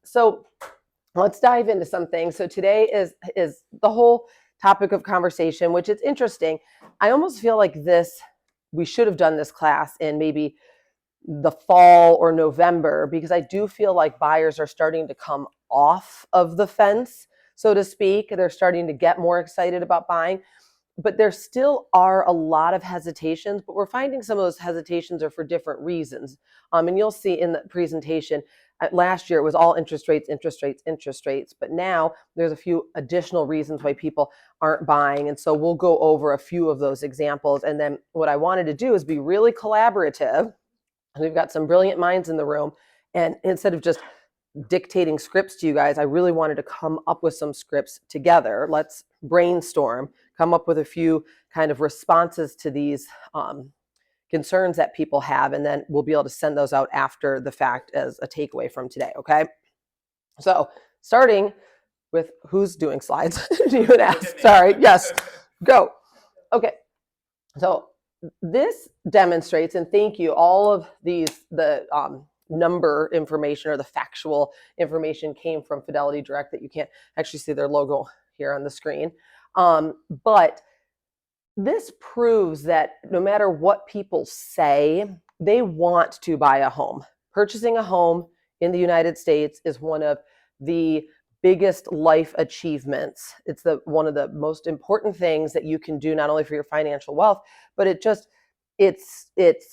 So let's dive into some things. So today is the whole topic of conversation, which is interesting. I almost feel like we should have done this class in maybe the fall or November, because I do feel like buyers are starting to come off of the fence, so to speak. They're starting to get more excited about buying, but there still are a lot of hesitations, but we're finding some of those hesitations are for different reasons. And you'll see in the presentation, last year it was all interest rates, interest rates, interest rates, but now there's a few additional reasons why people aren't buying. And so we'll go over a few of those examples. And then what I wanted to do is be really collaborative. We've got some brilliant minds in the room. And instead of just dictating scripts to you guys, I really wanted to come up with some scripts together. Let's brainstorm, come up with a few kind of responses to these concerns that people have, and then we'll be able to send those out after the fact as a takeaway from today, okay? So starting with who's doing slides? You would ask. Sorry, yes, go. Okay, so this demonstrates, and thank you, all of the number information or the factual information came from Fidelity Direct that you can't actually see their logo here on the screen. But this proves that no matter what people say, they want to buy a home. Purchasing a home in the United States is one of the biggest life achievements. It's one of the most important things that you can do, not only for your financial wealth, but it's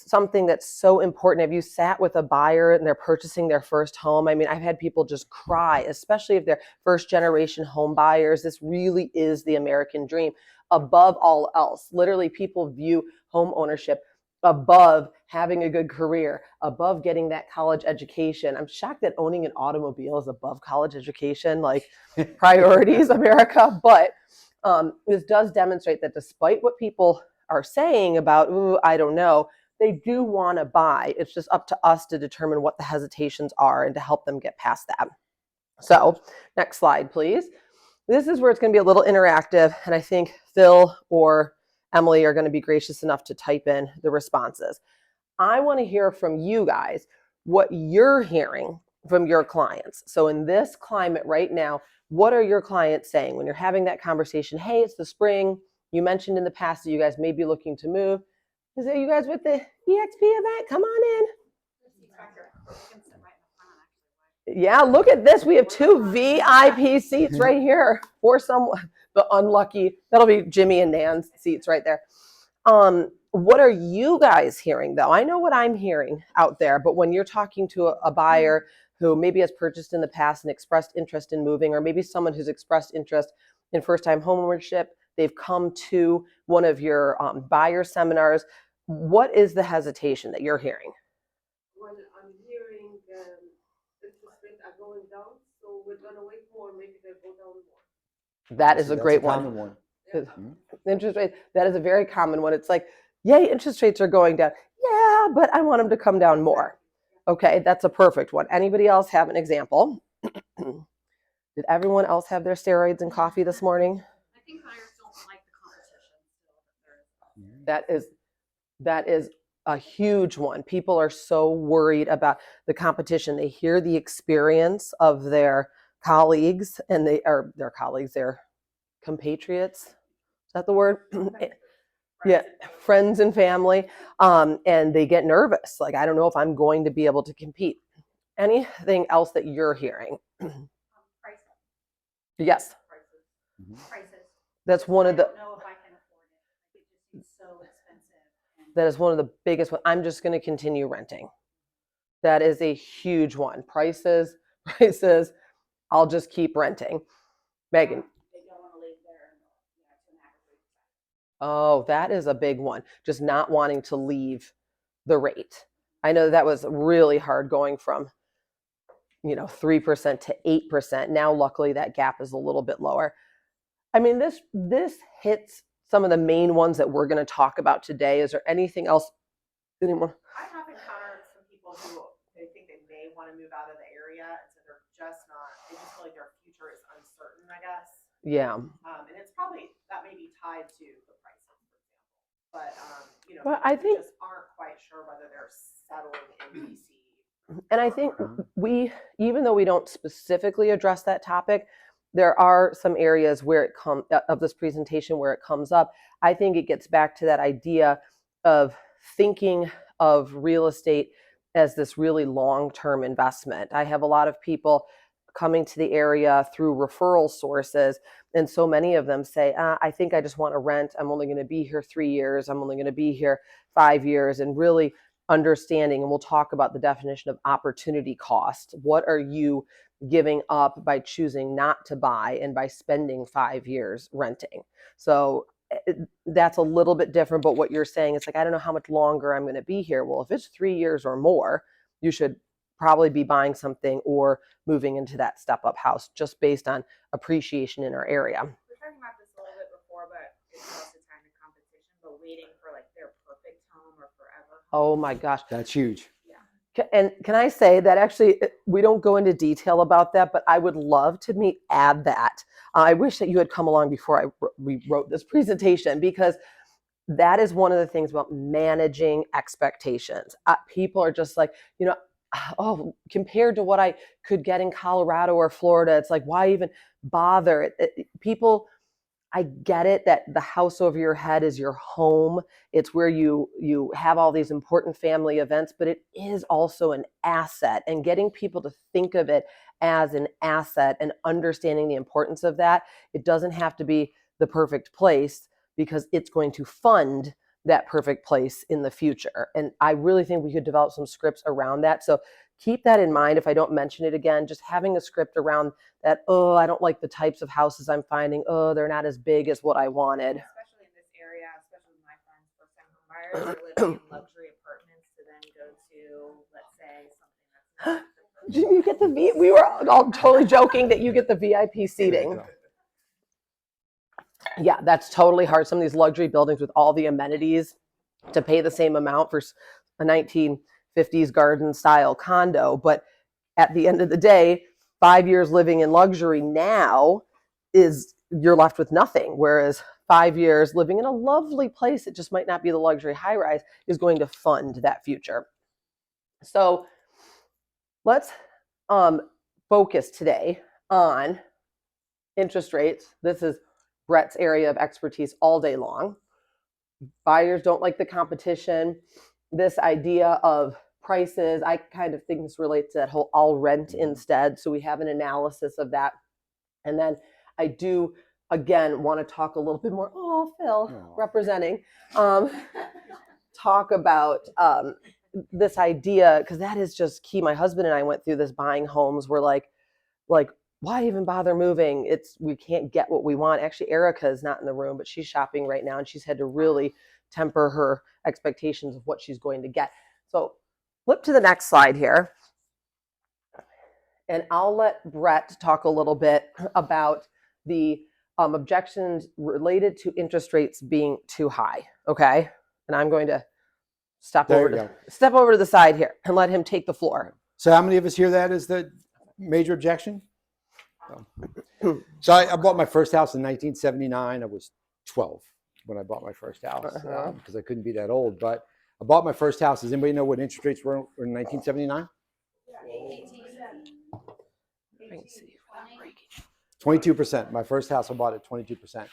something that's so important. Have you sat with a buyer and they're purchasing their first home? I mean, I've had people just cry, especially if they're first generation home buyers. This really is the American dream above all else. Literally, people view home ownership above having a good career, above getting that college education. I'm shocked that owning an automobile is above college education, like priorities, America. But this does demonstrate that despite what people are saying about, ooh, I don't know, they do want to buy. It's just up to us to determine what the hesitations are and to help them get past that. So next slide, please. This is where it's going to be a little interactive, and I think Phil or Emily are going to be gracious enough to type in the responses. I want to hear from you guys what you're hearing from your clients. So in this climate right now, what are your clients saying when you're having that conversation? Hey, it's the spring. You mentioned in the past that you guys may be looking to move. Is it you guys with the EXP event? Come on in. Yeah, look at this. We have 2 VIP seats right here for someone, the unlucky. That'll be Jimmy and Nan's seats right there. What are you guys hearing, though? I know what I'm hearing out there, but when you're talking to a buyer who maybe has purchased in the past and expressed interest in moving, or maybe someone who's expressed interest in first-time homeownership, they've come to one of your buyer seminars. What is the hesitation that you're hearing? When I'm hearing interest rates are going down, so we're gonna wait more, maybe they'll go down more. That is a great one. Interest rate, that is a very common one. It's like, yay, interest rates are going down. Yeah, but I want them to come down more. Okay, that's a perfect one. Anybody else have an example? Did everyone else have their steroids and coffee this morning? I think buyers don't like the competition. That is a huge one. People are so worried about the competition. They hear the experience of their colleagues, and their compatriots. Is that the word? Yeah, friends and family, and they get nervous. Like, I don't know if I'm going to be able to compete. Anything else that you're hearing? Prices. Yes. Prices. That's one of the. I don't know if I can afford it. It just seems so expensive. That is one of the biggest ones. I'm just going to continue renting. That is a huge one. Prices. I'll just keep renting. Megan. They don't want to leave there. Oh, that is a big one. Just not wanting to leave the rate. I know that was really hard going from 3% to 8%. Now, luckily, that gap is a little bit lower. I mean, this hits some of the main ones that we're going to talk about today. Is there anything else? Anymore? I have encountered some people who they think they may want to move out of the area, and so they're just not. They just feel like their future is uncertain, I guess. Yeah. And it's probably that may be tied to the prices, for example. But But I think just aren't quite sure whether they're settling in DC And I think even though we don't specifically address that topic, there are some areas where it comes of this presentation where it comes up. I think it gets back to that idea of thinking of real estate as this really long-term investment. I have a lot of people coming to the area through referral sources, and so many of them say, I think I just want to rent. I'm only going to be here 3 years. I'm only going to be here 5 years, and really understanding, and we'll talk about the definition of opportunity cost. What are you giving up by choosing not to buy and by spending 5 years renting? So that's a little bit different, but what you're saying is like, I don't know how much longer I'm going to be here. Well, if it's 3 years or more, you should probably be buying something or moving into that step-up house just based on appreciation in our area. We're talking about this a little bit before, but it's also time of competition, but waiting for like their perfect home or forever home. Oh my gosh. That's huge. And can I say that actually we don't go into detail about that, but I would love to add that. I wish that you had come along before we wrote this presentation, because that is one of the things about managing expectations. People are just like, oh, compared to what I could get in Colorado or Florida, it's like, why even bother? People, I get it that the house over your head is your home. It's where you have all these important family events, but it is also an asset. And getting people to think of it as an asset and understanding the importance of that, it doesn't have to be the perfect place, because it's going to fund that perfect place in the future. And I really think we could develop some scripts around that. So keep that in mind. If I don't mention it again, just having a script around that, oh, I don't like the types of houses I'm finding. Oh, they're not as big as what I wanted. Especially in this area, especially with my friends, first-time home buyers, they're living in luxury apartments to then go to, let's say, something that's not. You get the we were all totally joking that you get the VIP seating. Yeah, that's totally hard. Some of these luxury buildings with all the amenities, to pay the same amount for a 1950s garden style condo. But at the end of the day, 5 years living in luxury now is you're left with nothing. Whereas 5 years living in a lovely place, it just might not be the luxury high rise, is going to fund that future. So let's focus today on interest rates. This is Brett's area of expertise all day long. Buyers don't like the competition. This idea of prices, I kind of think this relates to that whole I'll rent instead. So we have an analysis of that. And then I do, again, want to talk a little bit more, Phil, representing, talk about this idea, because that is just key. My husband and I went through this buying homes. We're like, why even bother moving? We can't get what we want. Actually, Erica is not in the room, but she's shopping right now, and she's had to really temper her expectations of what she's going to get. So flip to the next slide here. And I'll let Brett talk a little bit about the objections related to interest rates being too high. Okay. And I'm going to step over to the side here and let him take the floor. So how many of us hear that as the major objection? So I bought my first house in 1979. I was 12 when I bought my first house, because I couldn't be that old. But I bought my first house. Does anybody know what interest rates were in 1979? 22%. My first house I bought at 22%.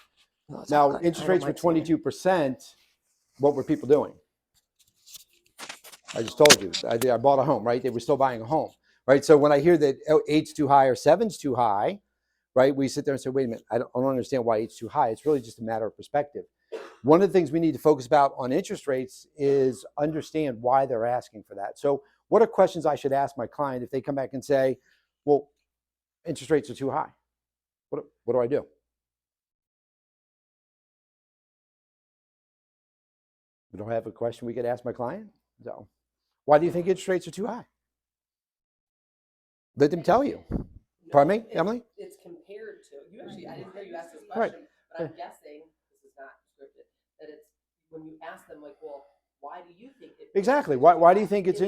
Now, interest rates were 22%. What were people doing? I just told you. I bought a home, right? They were still buying a home, right? So when I hear that 8's too high or 7's too high, right, we sit there and say, wait a minute, I don't understand why 8's too high. It's really just a matter of perspective. One of the things we need to focus about on interest rates is understand why they're asking for that. So what are questions I should ask my client if they come back and say, well, interest rates are too high? What do I do? We don't have a question we could ask my client? So why do you think interest rates are too high? Let them tell you. Pardon me, Emily? It's compared to, I didn't hear you ask this question, but I'm guessing, this is not scripted, that it's when you ask them, like, well, why do you think it? Exactly. Why do you think it's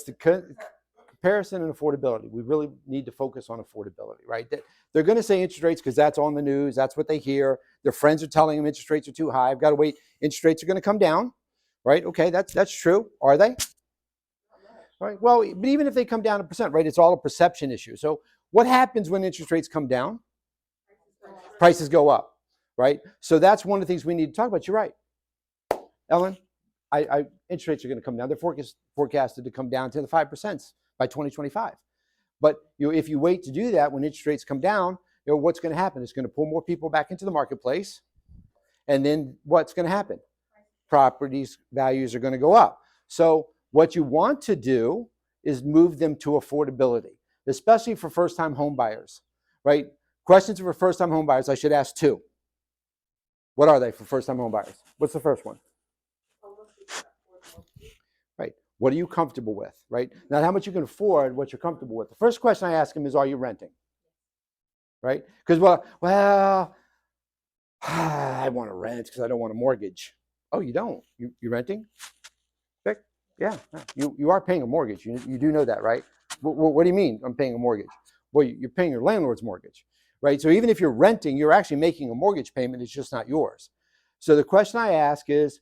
the comparison and affordability. We really need to focus on affordability, right? They're going to say interest rates because that's on the news. That's what they hear. Their friends are telling them interest rates are too high. I've got to wait. Interest rates are going to come down, right? Okay, that's true. Are they? right? Well, but even if they come down a percent, right, it's all a perception issue. So what happens when interest rates come down? Prices go up, right? So that's one of the things we need to talk about. You're right, Ellen. Interest rates are going to come down. They're forecasted to come down to the 5% by 2025. But if you wait to do that, when interest rates come down, what's going to happen? It's going to pull more people back into the marketplace, and then what's going to happen? Properties values are going to go up. So what you want to do is move them to affordability, especially for first-time home buyers, right? Questions for first-time home buyers, I should ask two. What are they for first-time home buyers? What's the first one? Right. What are you comfortable with, right? Not how much you can afford, what you're comfortable with. The first question I ask them is, are you renting? Right? Because, well, I want to rent because I don't want a mortgage. Oh, you don't? You renting? Vic? Yeah. You are paying a mortgage. You do know that, right? What do you mean I'm paying a mortgage? Well, you're paying your landlord's mortgage, right? So even if you're renting, you're actually making a mortgage payment. It's just not yours. So the question I ask is,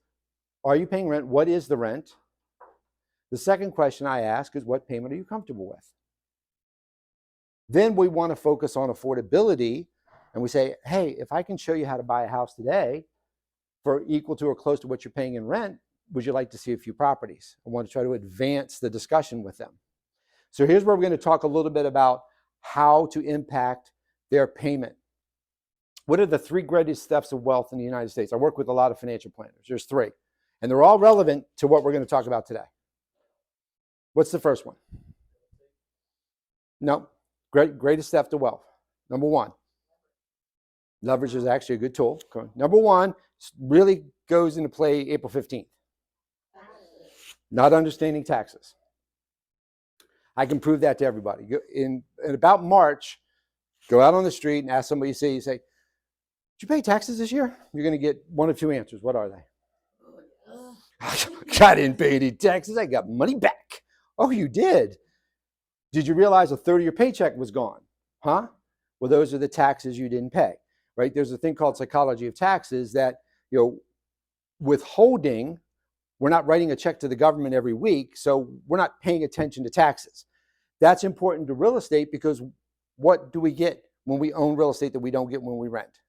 are you paying rent? What is the rent? The second question I ask is, what payment are you comfortable with? Then we want to focus on affordability, and we say, hey, if I can show you how to buy a house today for equal to or close to what you're paying in rent, would you like to see a few properties? I want to try to advance the discussion with them. So here's where we're going to talk a little bit about how to impact their payment. What are the three greatest thefts of wealth in the United States? I work with a lot of financial planners. There's three, and they're all relevant to what we're going to talk about today. What's the first one? No. Greatest theft of wealth. Number one. Leverage is actually a good tool. Number one really goes into play April 15th. Not understanding taxes. I can prove that to everybody. In about March, go out on the street and ask somebody, you say, did you pay taxes this year? You're going to get one of two answers. What are they? I didn't pay any taxes. I got money back. Oh, you did? Did you realize a third of your paycheck was gone? Huh? Well, those are the taxes you didn't pay, right? There's a thing called psychology of taxes that, withholding, we're not writing a check to the government every week, so we're not paying attention to taxes. That's important to real estate because what do we get when we own real estate that we don't get when we rent?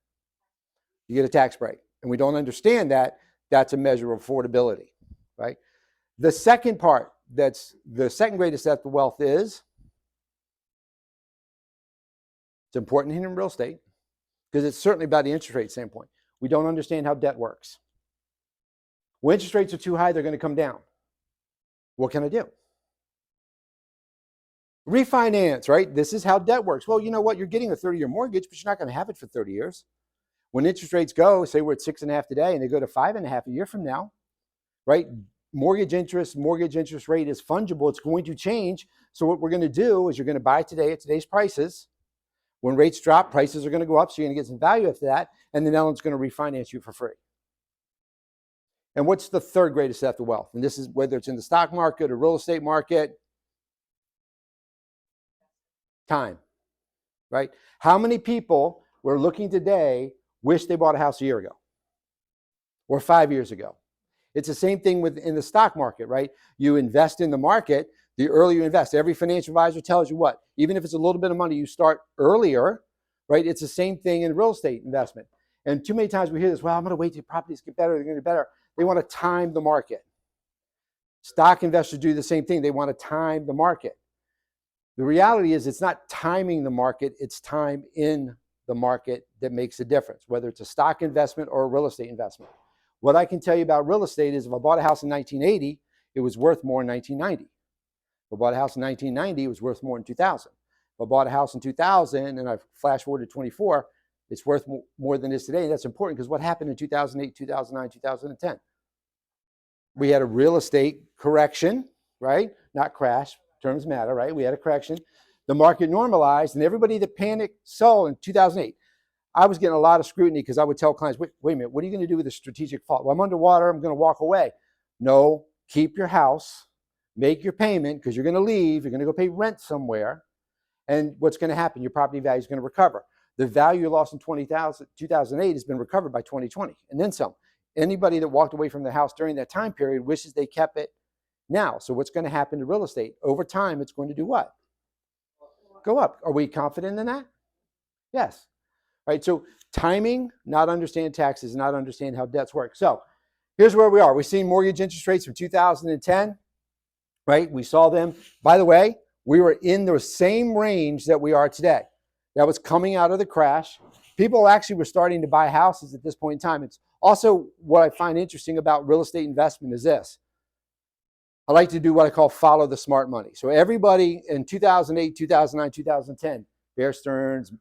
You get a tax break. And we don't understand that. That's a measure of affordability, right? The second part, that's the second greatest theft of wealth is, it's important in real estate because it's certainly about the interest rate standpoint. We don't understand how debt works. When interest rates are too high, they're going to come down. What can I do? Refinance, right? This is how debt works. Well, you know what? You're getting a 30-year mortgage, but you're not going to have it for 30 years. When interest rates go, say we're at 6.5 today, and they go to 5.5 a year from now, right? Mortgage interest rate is fungible. It's going to change. So what we're going to do is you're going to buy today at today's prices. When rates drop, prices are going to go up, so you're going to get some value after that, and then Ellen's going to refinance you for free. And what's the third greatest theft of wealth? And this is whether it's in the stock market or real estate market. Time, right? How many people we're looking today wish they bought a house a year ago or 5 years ago? It's the same thing in the stock market, right? You invest in the market, the earlier you invest. Every financial advisor tells you what, even if it's a little bit of money, you start earlier, right? It's the same thing in real estate investment. And too many times we hear this, well, I'm going to wait till properties get better, they're going to get better. They want to time the market. Stock investors do the same thing. They want to time the market. The reality is it's not timing the market, it's time in the market that makes a difference, whether it's a stock investment or a real estate investment. What I can tell you about real estate is if I bought a house in 1980, it was worth more in 1990. If I bought a house in 1990, it was worth more in 2000. If I bought a house in 2000 and I flash forward to 24, it's worth more than it is today. And that's important because what happened in 2008, 2009, 2010? We had a real estate correction, right? Not crash, terms matter, right? We had a correction. The market normalized and everybody that panicked sold in 2008. I was getting a lot of scrutiny because I would tell clients, wait a minute, what are you going to do with a strategic fault? Well, I'm underwater, I'm going to walk away. No, keep your house, make your payment because you're going to leave, you're going to go pay rent somewhere. And what's going to happen? Your property value is going to recover. The value you lost in 2008 has been recovered by 2020 and then some. Anybody that walked away from the house during that time period wishes they kept it now. So what's going to happen to real estate? Over time, it's going to do what? Go up. Are we confident in that? Yes. Right. So timing, not understand taxes, not understand how debts work. So here's where we are. We've seen mortgage interest rates from 2010, right? We saw them. By the way, we were in the same range that we are today. That was coming out of the crash. People actually were starting to buy houses at this point in time. It's also what I find interesting about real estate investment is this. I like to do what I call follow the smart money. So everybody in 2008, 2009, 2010, Bear Stearns,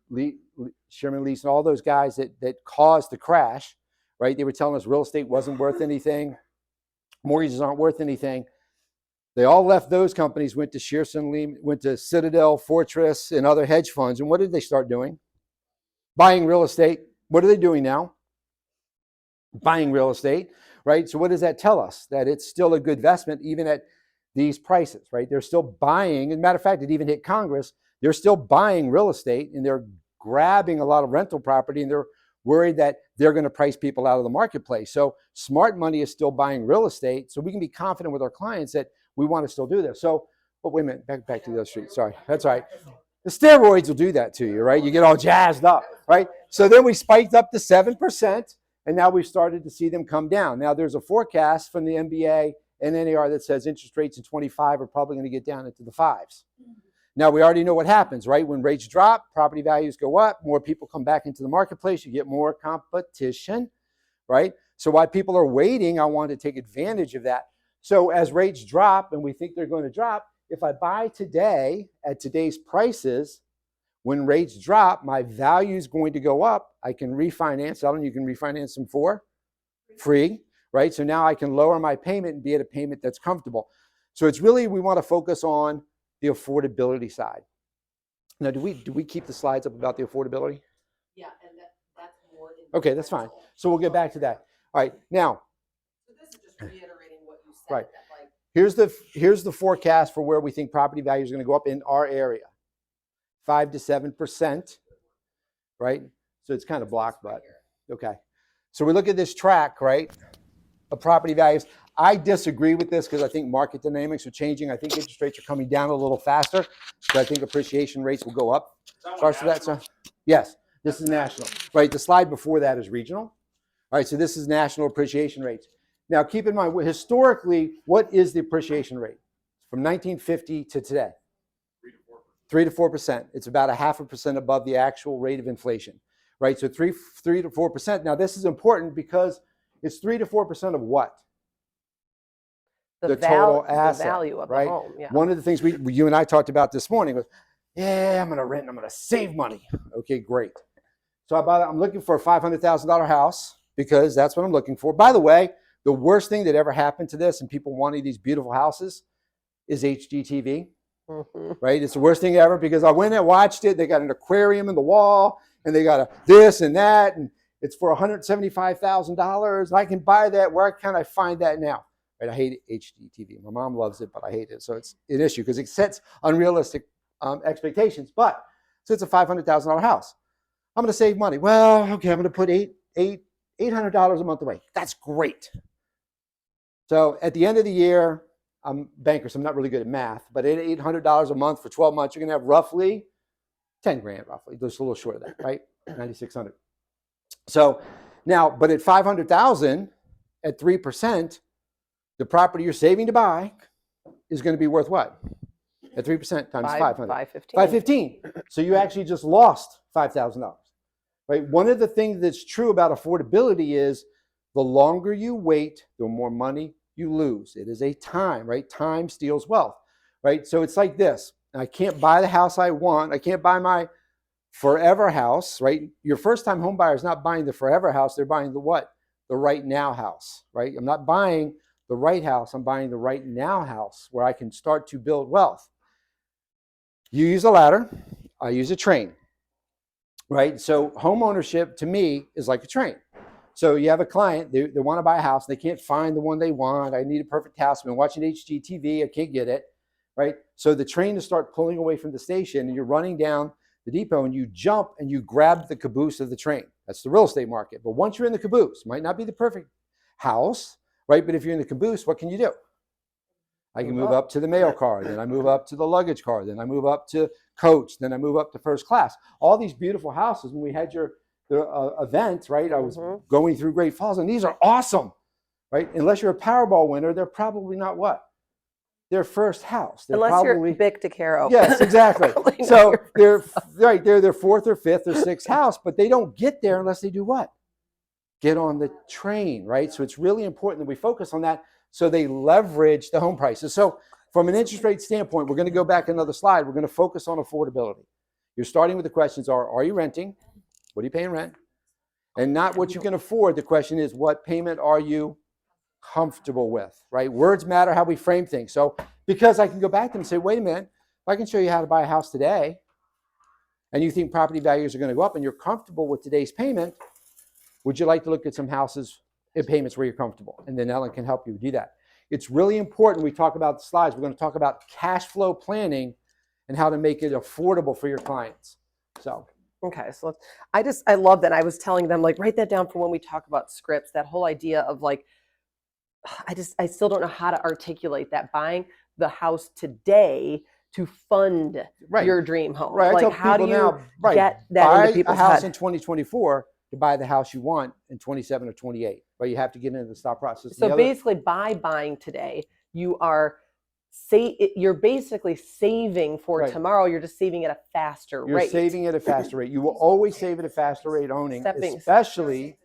Sherman Lease, and all those guys that caused the crash, right? They were telling us real estate wasn't worth anything. Mortgages aren't worth anything. They all left those companies, went to Shearson, Lehman, went to Citadel, Fortress, and other hedge funds. And what did they start doing? Buying real estate. What are they doing now? Buying real estate, right? So what does that tell us? That it's still a good investment even at these prices, right? They're still buying. As a matter of fact, it even hit Congress. They're still buying real estate and they're grabbing a lot of rental property and they're worried that they're going to price people out of the marketplace. So smart money is still buying real estate. So we can be confident with our clients that we want to still do this. So, but wait a minute, back to the other street. Sorry, that's all right. The steroids will do that to you, right? You get all jazzed up, right? So then we spiked up to 7%, and now we've started to see them come down. Now there's a forecast from the MBA and NAR that says interest rates in 25 are probably going to get down into the fives. Now we already know what happens, right? When rates drop, property values go up, more people come back into the marketplace, you get more competition, right? So while people are waiting, I want to take advantage of that. So as rates drop, and we think they're going to drop, if I buy today at today's prices, when rates drop, my value is going to go up. I can refinance. I don't know, you can refinance them for free, right? So now I can lower my payment and be at a payment that's comfortable. So it's really, we want to focus on the affordability side. Now, do we keep the slides up about the affordability? Yeah, and that's more. Okay, that's fine. So we'll get back to that. All right, now. So this is just reiterating what you said. Right. That, like, Here's the forecast for where we think property values are going to go up in our area. 5 to 7%, right? So it's kind of blocked, but okay. So we look at this track, right, of property values. I disagree with this because I think market dynamics are changing. I think interest rates are coming down a little faster. So I think appreciation rates will go up. Yes, this is national, right? The slide before that is regional. All right, so this is national appreciation rates. Now, keep in mind, historically, what is the appreciation rate from 1950 to today? 3 to 4%. It's about 0.5% above the actual rate of inflation, right? So 3 to 4%. Now, this is important because it's 3 to 4% of what? The total asset, the value of right? the home. Yeah. One of the things you and I talked about this morning was, yeah, I'm going to rent and I'm going to save money. Okay, great. So I'm looking for a $500,000 house because that's what I'm looking for. By the way, the worst thing that ever happened to this and people wanting these beautiful houses is HGTV, right? It's the worst thing ever because I went and watched it. They got an aquarium in the wall and they got this and that, and it's for $175,000. I can buy that. Where can I find that now? Right? I hate HGTV. My mom loves it, but I hate it. So it's an issue because it sets unrealistic expectations. But so it's a $500,000 house. I'm going to save money. Well, okay, I'm going to put $800 a month away. That's great. So at the end of the year, I'm banker, so I'm not really good at math, but at $800 a month for 12 months, you're going to have roughly 10 grand, roughly. Just a little short of that, right? 9,600. So now, but at 500,000 at 3%, the property you're saving to buy is going to be worth what? At 3% times 500. 515. 515. So you actually just lost $5,000, right? One of the things that's true about affordability is the longer you wait, the more money you lose. It is a time, right? Time steals wealth, right? So it's like this. I can't buy the house I want. I can't buy my forever house, right? Your first-time home buyer is not buying the forever house. They're buying the what? The right now house, right? I'm not buying the right house. I'm buying the right now house where I can start to build wealth. You use a ladder. I use a train, right? So home ownership to me is like a train. So you have a client, they want to buy a house. They can't find the one they want. I need a perfect house. I've been watching HGTV. I can't get it, right? So the train to start pulling away from the station and you're running down the depot and you jump and you grab the caboose of the train. That's the real estate market. But once you're in the caboose, might not be the perfect house, right? But if you're in the caboose, what can you do? I can move up to the mail car, then I move up to the luggage car, then I move up to coach, then I move up to first class. All these beautiful houses. When we had your event, right? I was going through Great Falls, and these are awesome, right? Unless you're a Powerball winner, they're probably not what? Their first house. They're Unless probably, you're Vic DeCaro. yes, exactly. Probably not So your they're their fourth or fifth or sixth house, but they don't get there unless they do what? Get on the train, right? So it's really important that we focus on that so they leverage the home prices. So from an interest rate standpoint, we're going to go back another slide. We're going to focus on affordability. You're starting with the questions are you renting? What are you paying rent? And not what you can afford. The question is, what payment are you comfortable with, right? Words matter, how we frame things. So because I can go back to them and say, wait a minute, if I can show you how to buy a house today and you think property values are going to go up and you're comfortable with today's payment, would you like to look at some houses and payments where you're comfortable? And then Ellen can help you do that. It's really important. We talk about the slides. We're going to talk about cash flow planning and how to make it affordable for your clients. So Okay, so I love that. I was telling them, like, write that down for when we talk about scripts, that whole idea of like, I still don't know how to articulate that, buying the house today to fund your dream home. Right. Like, I tell how do people you now, get that buy into people's a house head? in 2024 to buy the house you want in 27 or 28, but you have to get into the stop process. So basically, by buying today, you're basically saving for tomorrow. You're just saving at a faster rate. You're saving at a faster rate. You will always save at a faster rate owning, especially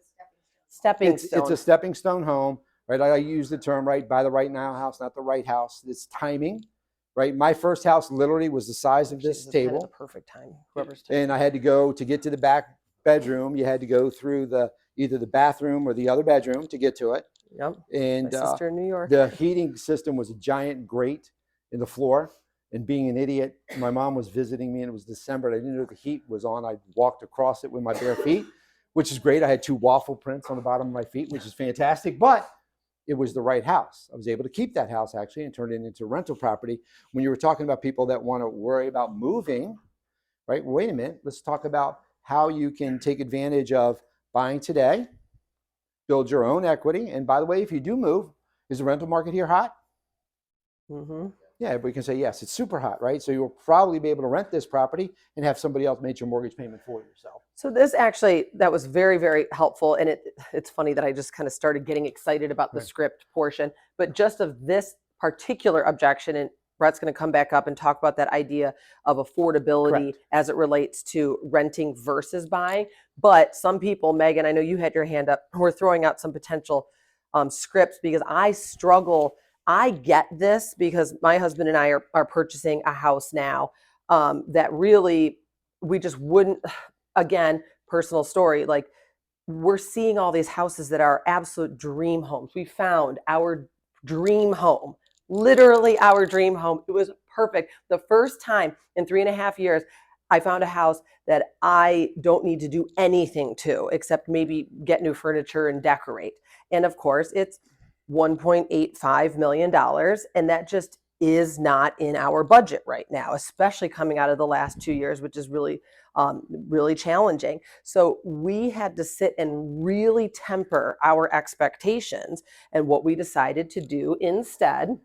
stepping stone. It's a stepping stone home, right? I use the term, right? Buy the right now house, not the right house. It's timing, right? My first house literally was the size of this table. Perfect time. Whoever's and I had to go to get to the back bedroom. You had to go through either the bathroom or the other bedroom to get to it. Yep. And My sister in New York. the heating system was a giant grate in the floor. And being an idiot, my mom was visiting me and it was December. And I didn't know the heat was on. I walked across it with my bare feet, which is great. I had 2 waffle prints on the bottom of my feet, which is fantastic. But it was the right house. I was able to keep that house actually and turn it into rental property. When you were talking about people that want to worry about moving, right? Wait a minute. Let's talk about how you can take advantage of buying today, build your own equity. And by the way, if you do move, is the rental market here hot? Mm-hmm. Yeah, everybody can say yes. It's super hot, right? So you'll probably be able to rent this property and have somebody else make your mortgage payment for yourself. So this actually, that was very, very helpful. And it's funny that I just kind of started getting excited about the script portion, but just of this particular objection, and Brett's going to come back up and talk about that idea of affordability as it relates to renting versus buying. But some people, Megan, I know you had your hand up, we're throwing out some potential scripts because I struggle. I get this because my husband and I are purchasing a house now that really, we just wouldn't, again, personal story, like we're seeing all these houses that are absolute dream homes. We found our dream home, literally our dream home. It was perfect. The first time in 3.5 years, I found a house that I don't need to do anything to except maybe get new furniture and decorate. And of course, it's $1.85 million. And that just is not in our budget right now, especially coming out of the last 2 years, which is really, really challenging. So we had to sit and really temper our expectations. And what we decided to do instead,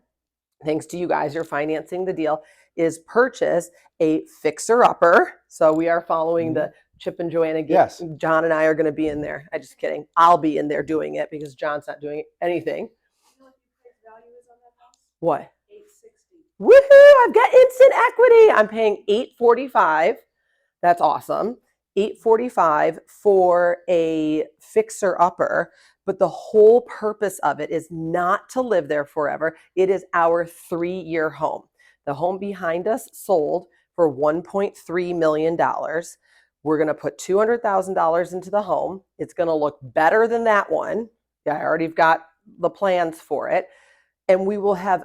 thanks to you guys, you're financing the deal, is purchase a fixer-upper. So we are following the Chip and Joanna game. Yes. John and I are going to be in there. I'm just kidding. I'll be in there doing it because John's not doing anything. You know what you think value is on that house? What? $860. Woohoo! I've got instant equity. I'm paying $845. That's awesome. $845 for a fixer-upper. But the whole purpose of it is not to live there forever. It is our 3-year home. The home behind us sold for $1.3 million. We're going to put $200,000 into the home. It's going to look better than that one. Yeah, I already got the plans for it. And we will have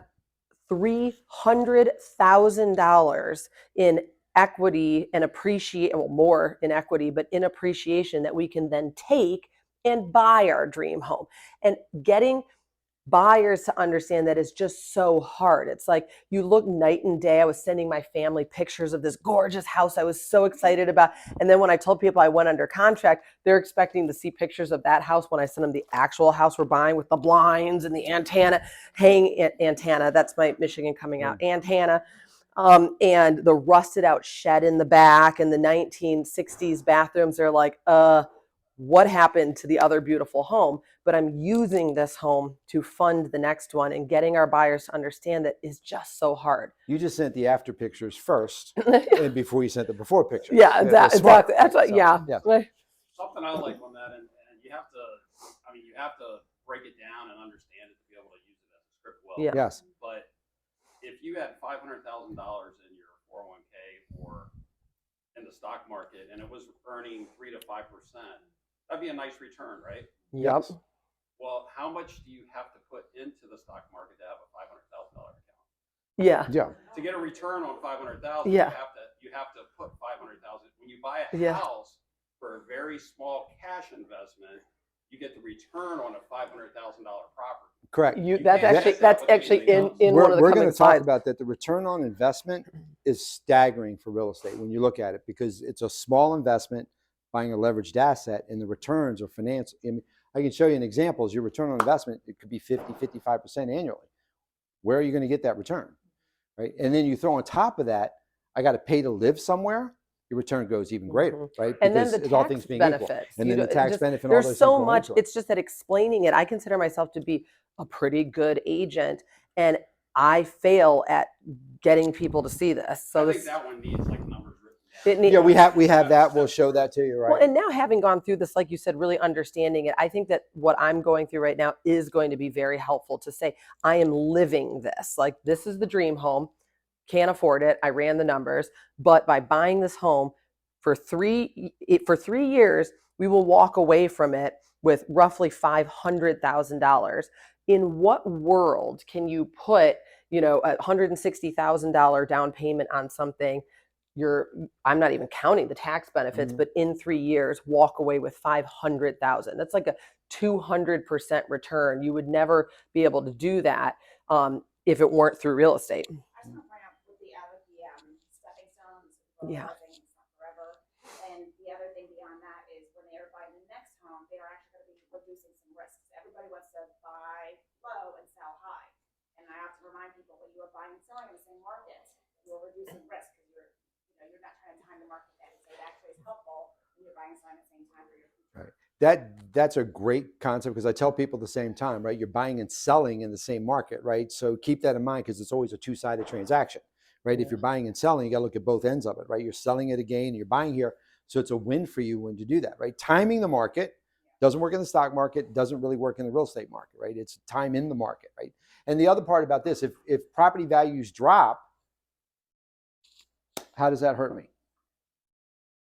$300,000 in equity and appreciate, well, more in equity, but in appreciation that we can then take and buy our dream home. And getting buyers to understand that it's just so hard. It's like you look night and day. I was sending my family pictures of this gorgeous house I was so excited about. And then when I told people I went under contract, they're expecting to see pictures of that house when I send them the actual house we're buying with the blinds and the antenna. That's my Michigan coming out. Antenna. And the rusted out shed in the back and the 1960s bathrooms. They're like, what happened to the other beautiful home? But I'm using this home to fund the next one and getting our buyers to understand that is just so hard. You just sent the after pictures first and before you sent the before pictures. Yeah, That's smart. exactly. That's what, So, yeah. Something I like on that, and you have to, I mean, you have to break it down and understand it to be able to use it as a script well. Yeah. Yes. But if you had $500,000 in your 401k or in the stock market and it was earning 3 to 5%, that'd be a nice return, right? Yep. Well, how much do you have to put into the stock market to have a $500,000 account? Yeah. Yeah. To get a return on 500,000, Yeah. you have to put 500,000. When you buy a Yeah. house for a very small cash investment, you get the return on a $500,000 property. Correct. That's can't actually mix that with anything else. in one of the We're coming going to talk slides. about that. The return on investment is staggering for real estate when you look at it, because it's a small investment buying a leveraged asset and the returns are financial. I mean, I can show you an example. Your return on investment, it could be 50, 55% annually. Where are you going to get that return? Right. And then you throw on top of that, I got to pay to live somewhere. Your return goes even greater, right? And then the Because all things tax being benefits. equal. And then the tax benefit and all There's those so things go much. into it. It's just that explaining it. I consider myself to be a pretty good agent, and I fail at getting people to see this. So I think that one needs like numbers written It down. need- Yeah, we have that. We'll show that to you, right? Well, and now having gone through this, like you said, really understanding it, I think that what I'm going through right now is going to be very helpful to say, I am living this. Like, this is the dream home. Can't afford it. I ran the numbers. But by buying this home for 3 years, we will walk away from it with roughly $500,000. In what world can you put, a $160,000 down payment on something? I'm not even counting the tax benefits, but in 3 years, walk away with $500,000. That's like a 200% return. You would never be able to do that if it weren't through real estate. I just want to point out with the stepping stones, Yeah. it's not forever. And the other thing beyond that is when they are buying the next home, they are actually going to be reducing some risks. Everybody wants to buy low and sell high. And I have to remind people, when you are buying and selling in the same market, you're reducing risk because you're not trying to time the market then. So it actually is helpful when you're buying and selling at the same time for your future. Right. That's a great concept, because I tell people at the same time, right? You're buying and selling in the same market, right? So keep that in mind, because it's always a two-sided transaction, right? If you're buying and selling, you got to look at both ends of it, right? You're selling it again, you're buying here. So it's a win for you when you do that, right? Timing the market doesn't work in the stock market, doesn't really work in the real estate market, right? It's time in the market, right? And the other part about this, if property values drop, how does that hurt me?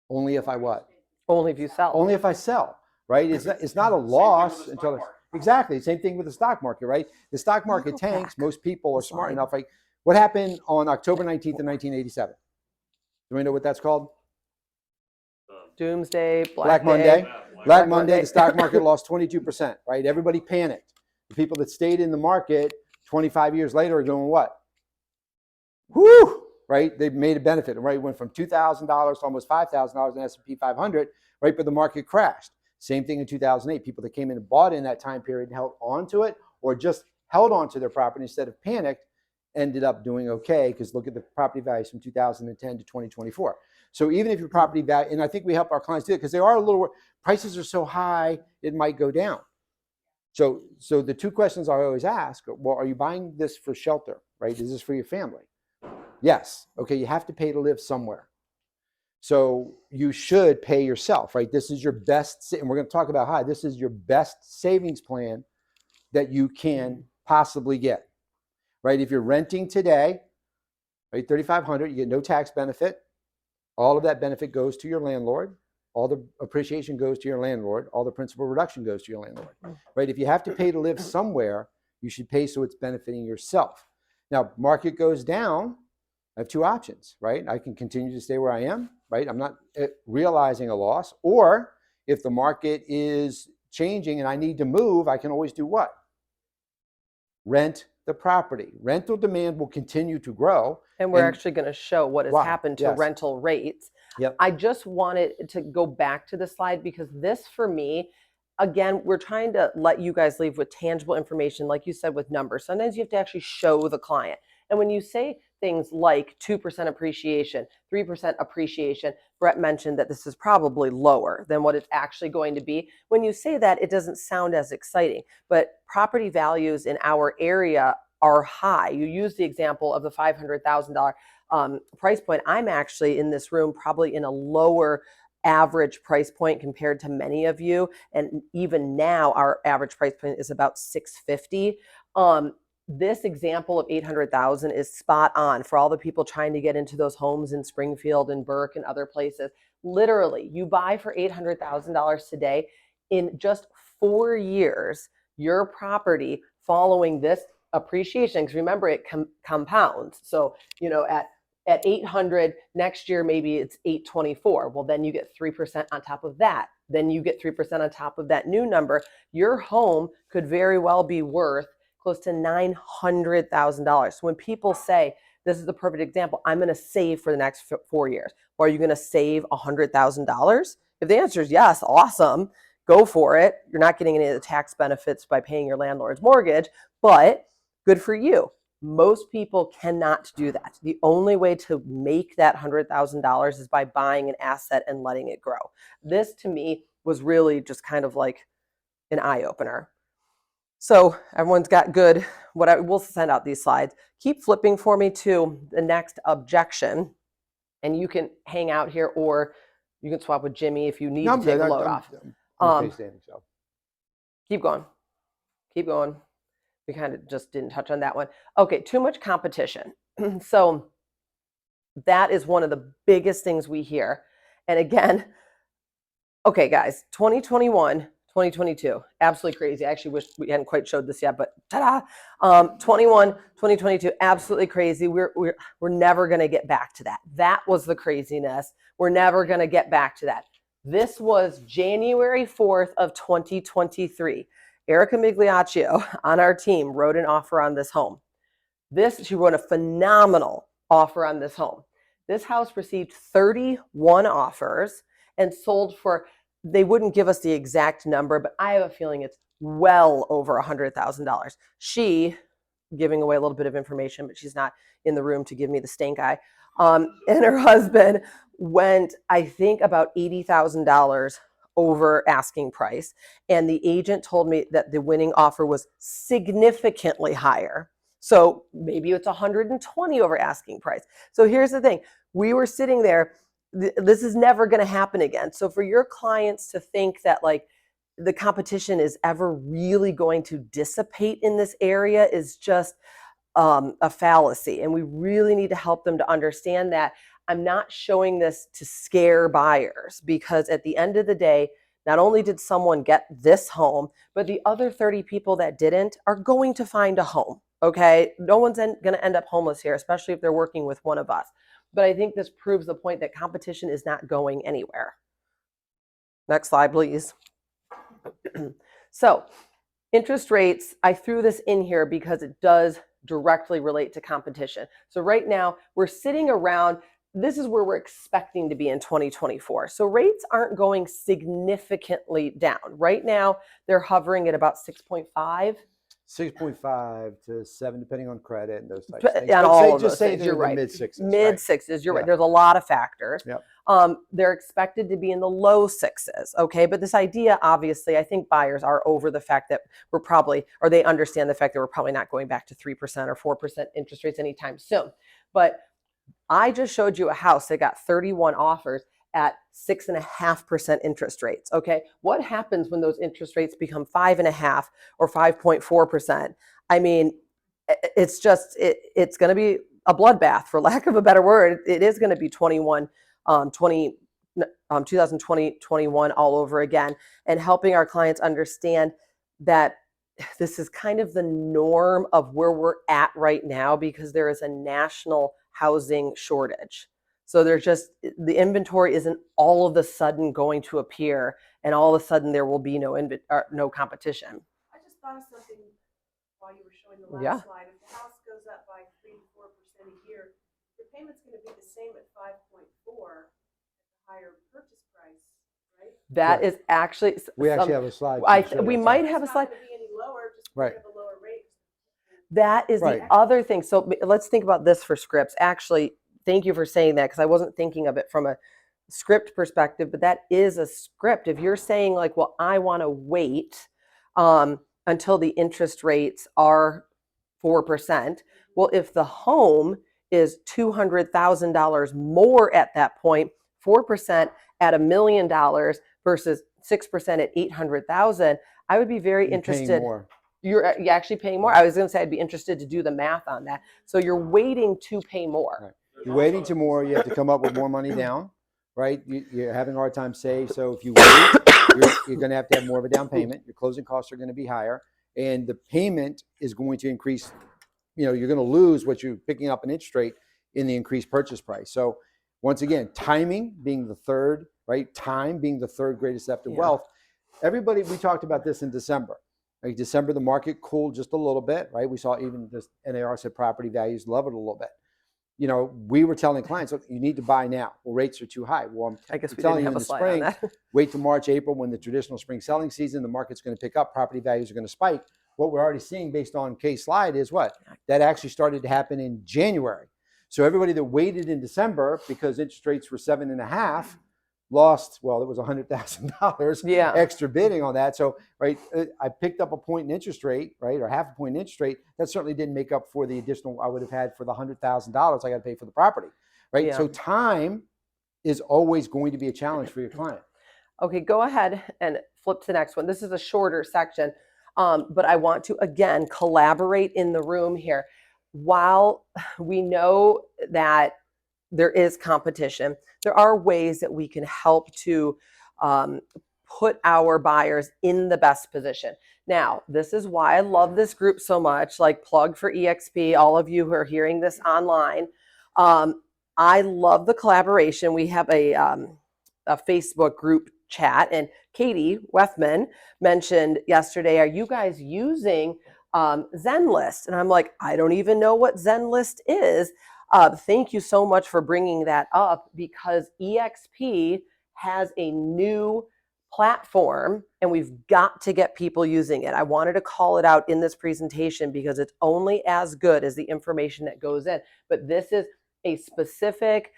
Only if I what? Only if you sell. Only if I sell, right? It's not a loss until exactly same thing with the stock market, right? The stock market tanks. Most people are smart enough. Like, what happened on October 19th of 1987? Do we know what that's called? Doomsday, Black Monday. Black Monday, the stock market lost 22%, right? Everybody panicked. The people that stayed in the market 25 years later are doing what? Whoo! Right? They made a benefit, right? It went from $2,000 to almost $5,000 in S&P 500, right? But the market crashed. Same thing in 2008. People that came in and bought in that time period and held on to it, or just held on to their property instead of panicked, ended up doing okay, because look at the property values from 2010 to 2024. So even if your property value, and I think we help our clients do it, because they are a little, prices are so high, it might go down. So the two questions I always ask, well, are you buying this for shelter, right? Is this for your family? Yes. Okay, you have to pay to live somewhere. So you should pay yourself, right? This is your best, and we're going to talk about how this is your best savings plan that you can possibly get, right? If you're renting today, right, $3,500, you get no tax benefit. All of that benefit goes to your landlord. All the appreciation goes to your landlord. All the principal reduction goes to your landlord, right? If you have to pay to live somewhere, you should pay so it's benefiting yourself. Now, market goes down, I have two options, right? I can continue to stay where I am, right? I'm not realizing a loss. Or if the market is changing and I need to move, I can always do what? rent the property. Rental demand will continue to grow. And we're And actually going to show what has why? happened to Yes. rental rates. Yep. I just wanted to go back to the slide because this, for me, again, we're trying to let you guys leave with tangible information, like you said, with numbers. Sometimes you have to actually show the client. And when you say things like 2% appreciation, 3% appreciation, Brett mentioned that this is probably lower than what it's actually going to be. When you say that, it doesn't sound as exciting, but property values in our area are high. You use the example of the $500,000 price point. I'm actually in this room probably in a lower average price point compared to many of you, and even now our average price point is about 650. This example of 800,000 is spot on for all the people trying to get into those homes in Springfield and Burke and other places. Literally, you buy for $800,000 today. In just 4 years, your property following this appreciation, because remember it compounds. So, at 800 next year, maybe it's 824. Well, then you get 3% on top of that. Then you get 3% on top of that new number. Your home could very well be worth close to $900,000. So when people say, this is the perfect example, I'm going to save for the next 4 years, or are you going to save $100,000? If the answer is yes, awesome, go for it. You're not getting any of the tax benefits by paying your landlord's mortgage, but good for you. Most people cannot do that. The only way to make that $100,000 is by buying an asset and letting it grow. This, to me, was really just kind of like an eye-opener. So everyone's got good. We'll send out these slides. Keep flipping for me to the next objection, and you can hang out here, or you can swap with Jimmy if you need to take a load off. I'm okay standing, so. Keep going. Keep going. We kind of just didn't touch on that one. Okay, too much competition. So that is one of the biggest things we hear. And again, okay, guys, 2021, 2022, absolutely crazy. I actually wish we hadn't quite showed this yet, but ta-da! 21, 2022, absolutely crazy. We're never going to get back to that. That was the craziness. We're never going to get back to that. This was January 4th of 2023. Erica Migliaccio on our team wrote an offer on this home. She wrote a phenomenal offer on this home. This house received 31 offers and sold for, they wouldn't give us the exact number, but I have a feeling it's well over $100,000. She, giving away a little bit of information, but she's not in the room to give me the stank eye, and her husband went, I think, about $80,000 over asking price. And the agent told me that the winning offer was significantly higher. So maybe it's 120 over asking price. So here's the thing. We were sitting there. This is never going to happen again. So for your clients to think that like the competition is ever really going to dissipate in this area is just a fallacy. And we really need to help them to understand that. I'm not showing this to scare buyers, because at the end of the day, not only did someone get this home, but the other 30 people that didn't are going to find a home. Okay, no one's going to end up homeless here, especially if they're working with one of us. But I think this proves the point that competition is not going anywhere. Next slide, please. So interest rates, I threw this in here because it does directly relate to competition. So right now we're sitting around, this is where we're expecting to be in 2024. So rates aren't going significantly down. Right now they're hovering at about 6.5. 6.5 to 7, depending on credit and those types of things. And But all of just those say things, they're you're in the right. mid-sixes. Mid-sixes, you're Yeah. right. There's a lot of factors. Yep. They're expected to be in the low sixes, okay? But this idea, obviously, I think buyers are over the fact that we're probably, or they understand the fact that we're probably not going back to 3% or 4% interest rates anytime soon. But I just showed you a house that got 31 offers at 6.5% interest rates, okay? What happens when those interest rates become 5.5 or 5.4%? I mean, it's just, it's going to be a bloodbath, for lack of a better word. It is going to be 2020, 21 all over again, and helping our clients understand that this is kind of the norm of where we're at right now, because there is a national housing shortage. So there's just, the inventory isn't all of a sudden going to appear and all of a sudden there will be no competition. I just thought of something while you were showing the Yeah. last slide, if the house goes up by 3 to 4% a year, your payment's gonna be the same at 5.4 at the higher purchase price, right? That Right. is actually We actually have a slide. I to show we that might slide. have a It's slide. not gonna be any lower, just Right. because of a lower rate. That is Right. the other thing. So let's think about this for scripts. Actually, thank you for saying that because I wasn't thinking of it from a script perspective, but that is a script. If you're saying like, well, I want to wait until the interest rates are 4%. Well, if the home is $200,000 more at that point, 4% at $1 million versus 6% at 800,000, I would be very You're paying interested. more. You're actually paying more. I was going to say I'd be interested to do the math on that. So you're waiting to pay more. Right. You're waiting to more. You have to come up with more money down, right? You're having a hard time save. So if you wait, you're going to have more of a down payment. Your closing costs are going to be higher, and the payment is going to increase. You're going to lose what you're picking up in interest rate in the increased purchase price. So once again, timing being the third, right? Time being the third greatest theft of wealth. Everybody, we talked about this in December. Like December, the market cooled just a little bit, right? We saw even this NAR said property values leveled a little bit. We were telling clients, look, you need to buy now. Well, rates are too high. Well, I guess we telling didn't you have in a the slide on spring, that. wait till March, April, when the traditional spring selling season, the market's going to pick up, property values are going to spike. What we're already seeing based on case slide is what? That actually started to happen in January. So everybody that waited in December because interest rates were 7.5 lost, well, it was $100,000 extra bidding on that. So, right, I picked up a point in interest rate, right, or half a point in interest rate. That certainly didn't make up for the additional I would have had for the $100,000 I got to pay for the property, right? Yeah. So time is always going to be a challenge for your client. Okay, go ahead and flip to the next one. This is a shorter section, but I want to, again, collaborate in the room here. While we know that there is competition, there are ways that we can help to put our buyers in the best position. Now, this is why I love this group so much, like plug for EXP, all of you who are hearing this online. I love the collaboration. We have a Facebook group chat, and Katie Wethman mentioned yesterday, are you guys using Zenlist? And I'm like, I don't even know what Zenlist is. Thank you so much for bringing that up, because EXP has a new platform and we've got to get people using it. I wanted to call it out in this presentation because it's only as good as the information that goes in. But this is a specific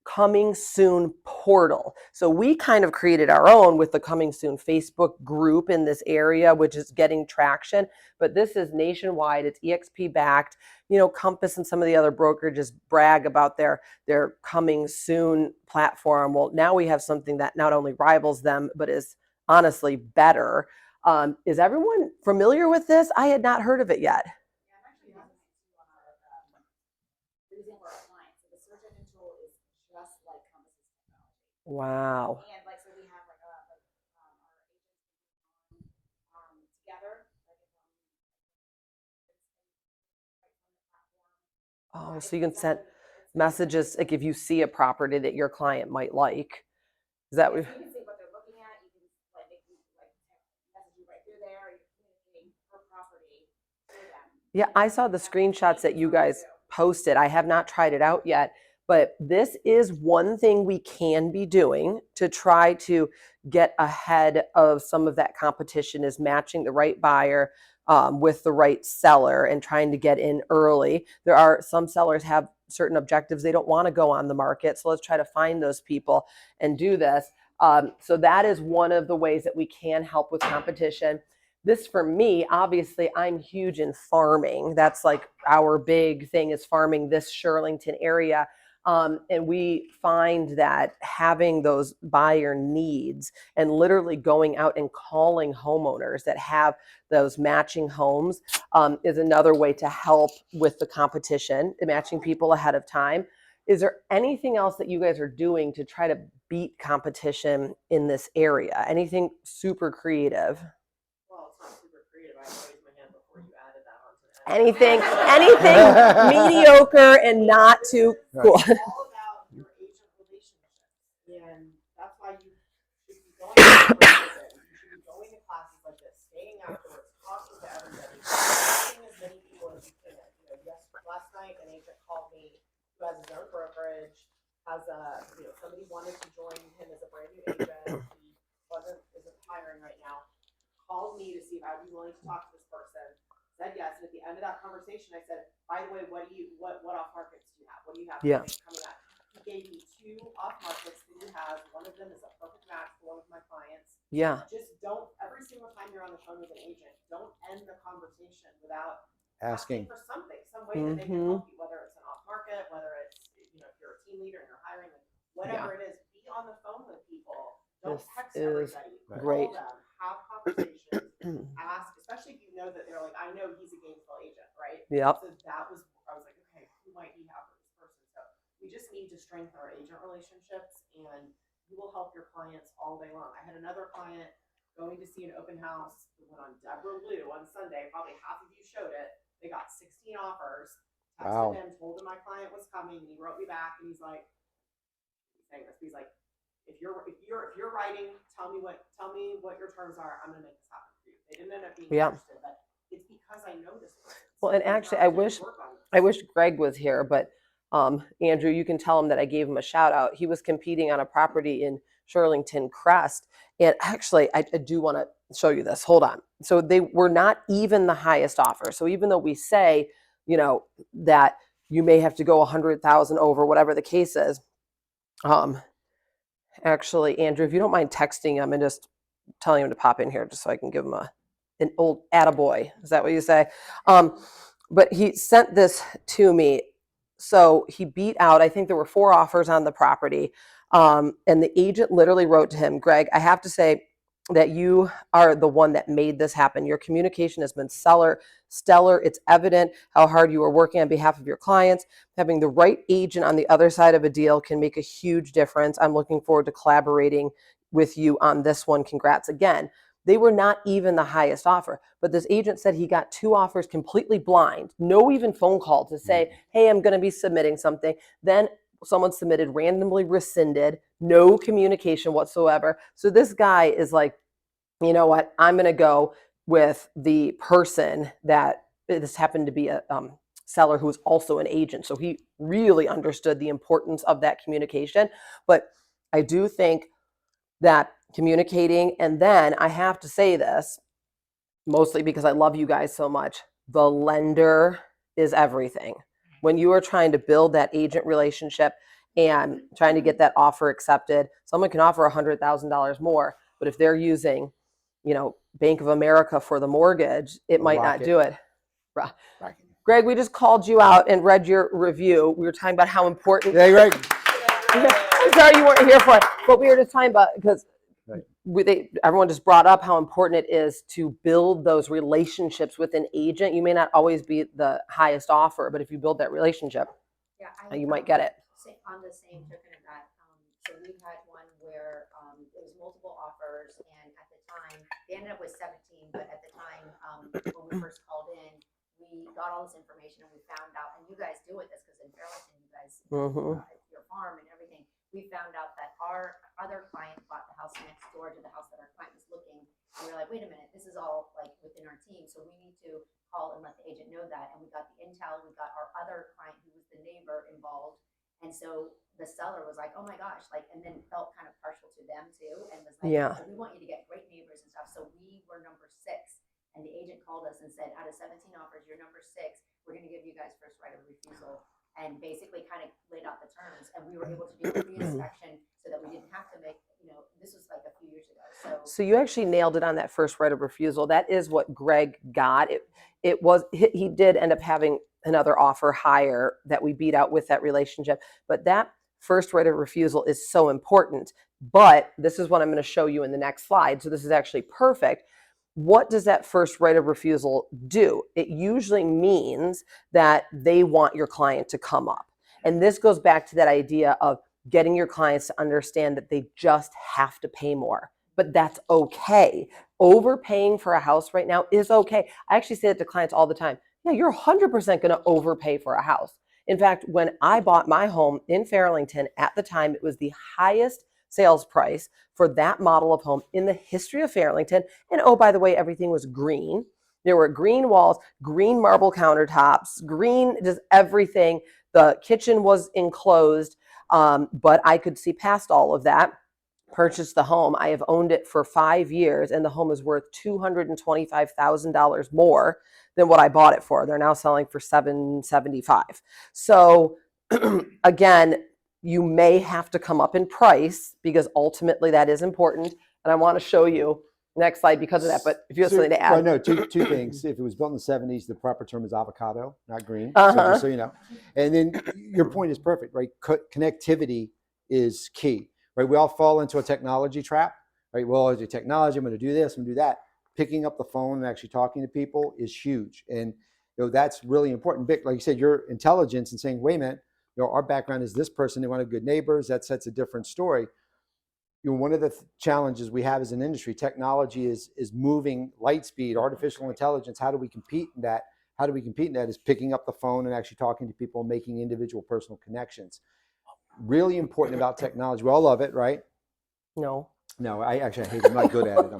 coming soon portal. So we kind of created our own with the coming soon Facebook group in this area, which is getting traction. But this is nationwide. It's EXP backed. Compass and some of the other brokerages brag about their coming soon platform. Well, now we have something that not only rivals them, but is honestly better. Is everyone familiar with this? I had not heard of it yet. Yeah, I'm actually using it on our, we're using for our clients. So the search engine tool is just like Compass's technology. Wow. And so we have our agents together. Oh, so you can send messages, like if you see a property that your client might like. Is that what? You can see what they're looking at. You can message you right through there. You're communicating per property through them. Yeah, I saw the screenshots that you guys posted. I have not tried it out yet, but this is one thing we can be doing to try to get ahead of some of that competition, is matching the right buyer with the right seller and trying to get in early. There are some sellers have certain objectives. They don't want to go on the market. So let's try to find those people and do this. So that is one of the ways that we can help with competition. This, for me, obviously, I'm huge in farming. That's like our big thing, is farming this Shirlington area. And we find that having those buyer needs and literally going out and calling homeowners that have those matching homes is another way to help with the competition, matching people ahead of time. Is there anything else that you guys are doing to try to beat competition in this area? Anything super creative? Well, it's not super creative. I raised my hand before you added that onto Anything mediocre and not too cool. It's all about your agent relationships, and that's why you should be going to the person. You should going to classes like this, staying afterwards, talking to everybody, meeting as many people as you can. You know, last night an agent called me who has his own brokerage, somebody wanted to join him as a brand new agent. He isn't hiring right now. Called me to see if I would be willing to talk to this person. Said yes, and at the end of that conversation, I said, "By the way, what off markets do you have? What do you have Yeah. coming up?" He gave me 2 off markets that he has. One of them is a perfect match for one of my clients. Yeah. Just don't, every single time you're on the phone with an agent, don't end the conversation without Asking. for something, some way that they can help you, whether it's an off market, whether it's, you know, if you're a team leader and you're hiring, whatever it is, be on the phone with people. Don't This text is everybody. great. Call them, have conversations, ask, especially if you know that they're like, I know he's a Gainesville agent, right? Yep. So I was like, okay, who might he have for this person? So we just need to strengthen our agent relationships, and you will help your clients all day long. I had another client going to see an open house that went on Deborah Lou on Sunday. Probably half of you showed it. They got 16 offers. Texted him, told him my client was coming, and he wrote me back, and he's like, he's like, if you're writing, tell me what your terms are. I'm gonna make this happen for you. They didn't end up being interested, but it's because I know this person. Well, and actually, I wish Greg was here, but Andrew, you can tell him that I gave him a shout out. He was competing on a property in Shirlington Crest, and actually, I do want to show you this. Hold on. So they were not even the highest offer. So even though we say, you know, that you may have to go 100,000 over, whatever the case is. Actually, Andrew, if you don't mind texting him and just telling him to pop in here, just so I can give him an old attaboy. Is that what you say? But he sent this to me. So he beat out, I think there were 4 offers on the property. And the agent literally wrote to him, Greg, I have to say that you are the one that made this happen. Your communication has been stellar. It's evident how hard you are working on behalf of your clients. Having the right agent on the other side of a deal can make a huge difference. I'm looking forward to collaborating with you on this one. Congrats again. They were not even the highest offer, but this agent said he got 2 offers completely blind, no even phone call to say, hey, I'm going to be submitting something. Then someone submitted, randomly rescinded, no communication whatsoever. So this guy is like, you know what, I'm going to go with the person that this happened to be a seller who was also an agent. So he really understood the importance of that communication. But I do think that communicating, and then I have to say this, mostly because I love you guys so much, the lender is everything. When you are trying to build that agent relationship and trying to get that offer accepted, someone can offer $100,000 more, but if they're using, you know, Bank of America for the mortgage, it might not do it. Greg, we just called you out and read your review. We were talking about how important. Yeah, Greg. I'm sorry you weren't here for it, but we were just talking about, because everyone just brought up how important it is to build those relationships with an agent. You may not always be the highest offer, but if you build that relationship, you might get it. On the same token of that, so we had one where it was multiple offers, and at the time, they ended up with 17, but at the time, when we first called in, we got all this information and we found out, and you guys deal with this because in Arlington, you guys, your farm and everything, we found out that our other client bought the house next door to the house that our client was looking. And we were like, wait a minute, this is all like within our team, so we need to call and let the agent know that. And we got the intel, we got our other client who was the neighbor involved. And so the seller was like, oh my gosh, like, and then felt kind of partial to them too, and was like, we want you to get great neighbors and stuff. So we were number 6, and the agent called us and said, out of 17 offers, you're number 6. We're going to give you guys first right of refusal, and basically kind of laid out the terms. And we were able to do a pre-inspection so that we didn't have to make, you know, this was like a few years ago. So you actually nailed it on that first right of refusal. That is what Greg got. He did end up having another offer higher that we beat out with that relationship. But that first right of refusal is so important. But this is what I'm going to show you in the next slide. So this is actually perfect. What does that first right of refusal do? It usually means that they want your client to come up. And this goes back to that idea of getting your clients to understand that they just have to pay more. But that's okay. Overpaying for a house right now is okay. I actually say that to clients all the time. Yeah, you're 100% going to overpay for a house. In fact, when I bought my home in Arlington, at the time, it was the highest sales price for that model of home in the history of Arlington. And oh, by the way, everything was green. There were green walls, green marble countertops, green, just everything. The kitchen was enclosed, but I could see past all of that. Purchased the home. I have owned it for 5 years, and the home is worth $225,000 more than what I bought it for. They're now selling for $775,000. So again, you may have to come up in price because ultimately that is important. And I want to show you next slide because of that. But if you have something to add, well, no, two things. If it was built in the 70s, the proper term is avocado, not green. So Uh-huh. just so you know. And then your point is perfect, right? Connectivity is key, right? We all fall into a technology trap, right? Well, as a technology, I'm going to do this, I'm going to do that. Picking up the phone and actually talking to people is huge. And that's really important. Like you said, your intelligence and saying, wait a minute, our background is this person. They want to have good neighbors. That sets a different story. One of the challenges we have as an industry, technology is moving light speed, artificial intelligence. How do we compete in that? How do we compete in that is picking up the phone and actually talking to people and making individual personal connections. Really important about technology. We all love it, right? no. No, I hate it. I'm not good at it.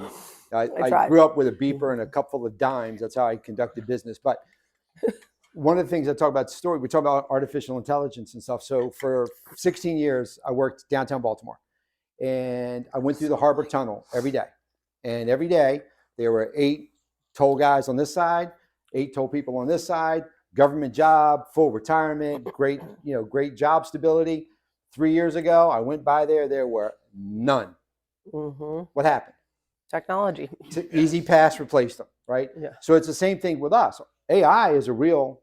I tried. grew up with a beeper and a couple of dimes. That's how I conducted business. But one of the things I talk about story, we talk about artificial intelligence and stuff. So for 16 years, I worked downtown Baltimore. And I went through the Harbor Tunnel every day. And every day there were 8 toll guys on this side, 8 toll people on this side, government job, full retirement, great job stability. 3 years ago, I went by there were none. Mm-hmm. What happened? Technology. Easy Pass replaced them, right? Yeah. So it's the same thing with us. AI is a real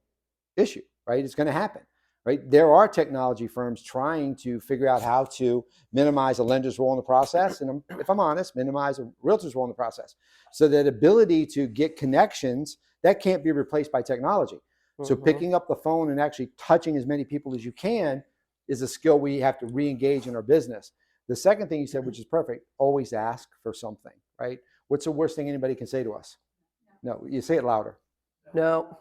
issue, right? It's going to happen. Right? There are technology firms trying to figure out how to minimize a lender's role in the process, and if I'm honest, minimize a realtor's role in the process. So that ability to get connections, that can't be replaced by technology. Mm-hmm. So picking up the phone and actually touching as many people as you can is a skill we have to re-engage in our business. The second thing you said, which is perfect, always ask for something, right? What's the worst thing anybody can say to us? No, you say it louder. No.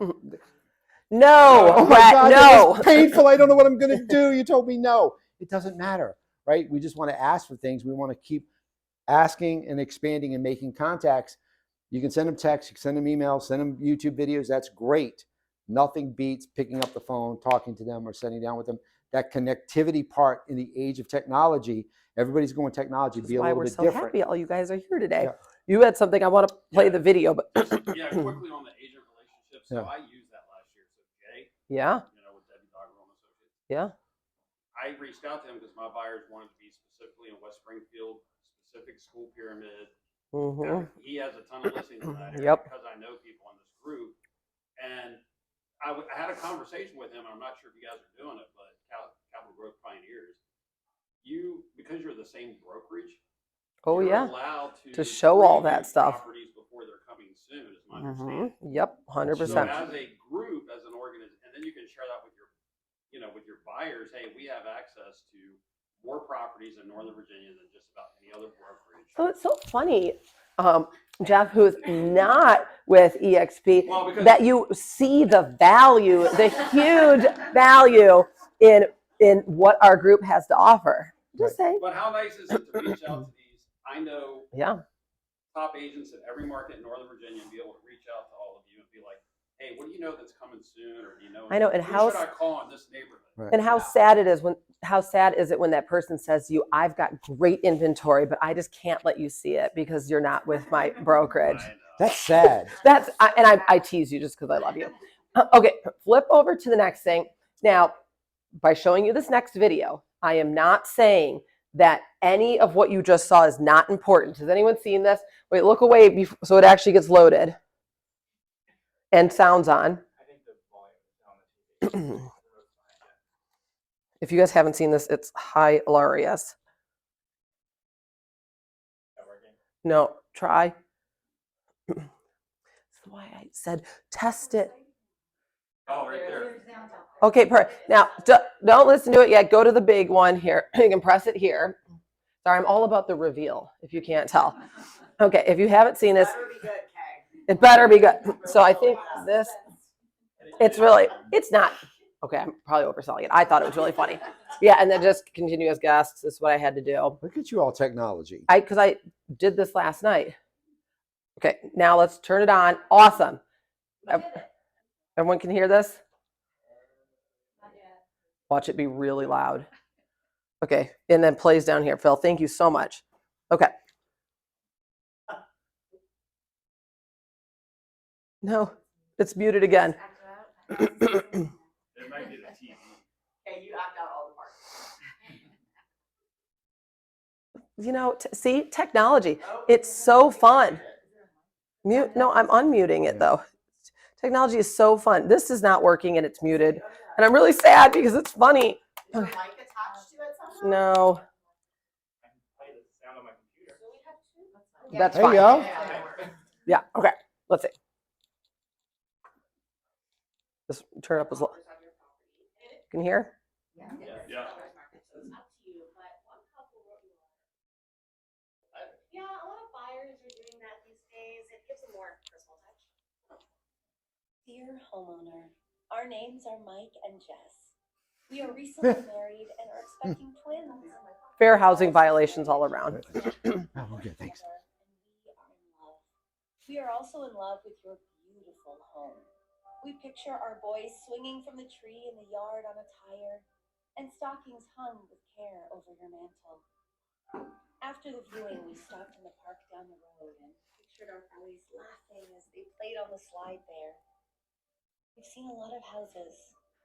No, oh Brett, God, no. It's painful. I don't know what I'm going to do. You told me no. It doesn't matter, right? We just want to ask for things. We want to keep asking and expanding and making contacts. You can send them texts, you can send them emails, send them YouTube videos. That's great. Nothing beats picking up the phone, talking to them, or sitting down with them. That connectivity part in the age of technology, everybody's going technology, be a little bit different. That's why we're so happy all you guys are here today. Yeah. You had something, I want to play the video, but Yeah, quickly on the agent relationship. So I used that last year. So Jay, yeah, with Debbie Doggerel and Associates. yeah. I reached out to him because my buyers wanted to be specifically in West Springfield, specific school pyramid. Mm-hmm. He has a ton of listings in that area Yep. because I know people in this group. And I had a conversation with him. I'm not sure if you guys are doing it, but Capital Growth Pioneers, because you're the same brokerage, Oh you're yeah, allowed to show all that preview stuff. properties before they're coming soon, is my Mm-hmm. understanding. Yep, 100%. So as a group, as an organization, and then you can share that with your buyers. Hey, we have access to more properties in Northern Virginia than just about any other brokerage. So it's so funny, Jeff, who's not with EXP, that you see the value, the huge value in what our group has to offer. Just saying. But how nice is it to reach out to these? I know top agents in every market in Northern Virginia and be able to reach out to all of you and be like, hey, what do you know that's coming soon, or do you know? I know, and who should I call in this neighborhood? Right. And how sad is it when that person says to you, I've got great inventory, but I just can't let you see it because you're not with my brokerage. That's sad. I tease you just because I love you. Okay, flip over to the next thing. Now, by showing you this next video, I am not saying that any of what you just saw is not important. Has anyone seen this? Wait, look away so it actually gets loaded and sounds on. I think the volume is on the TV. If you guys haven't seen this, it's hilarious. No, try. That's why I said test it. Oh, right there. Okay, now don't listen to it yet. Go to the big one here. You can press it here. Sorry, I'm all about the reveal, if you can't tell. Okay, if you haven't seen this, it better be good. So I think it's not. Okay, I'm probably overselling it. I thought it was really funny. Yeah, and then just continue as guests is what I had to do. Look at you all technology. Because I did this last night. Okay, now let's turn it on. Awesome. Everyone can hear this? Watch it be really loud. Okay, and then plays down here. Phil, thank you so much. Okay. No, it's muted again. It might be the TV. Okay, you act out all the parts. You know, see, technology. It's so fun. Mute. No, I'm unmuting it though. Technology is so fun. This is not working and it's muted. And I'm really sad because it's funny. Is your mic attached to it somehow? No, I can play the sound on my computer. So we have two. that's There you fine. go. Yeah, okay. Let's see. Just turn up as low. Can you hear? Yeah. So it's up to you, but one couple wrote me a letter. Yeah, a lot of buyers are doing that these days. It gives a more personal touch. Dear homeowner, our names are Mike and Jess. We are recently married and are expecting twins. Fair housing violations all around. Oh, okay, thanks. We are also in love with your beautiful home. We picture our boys swinging from the tree in the yard on a tire and stockings hung with care over your mantle. After the viewing, we stopped in the park down the road and pictured our boys laughing as they played on the slide there. We've seen a lot of houses,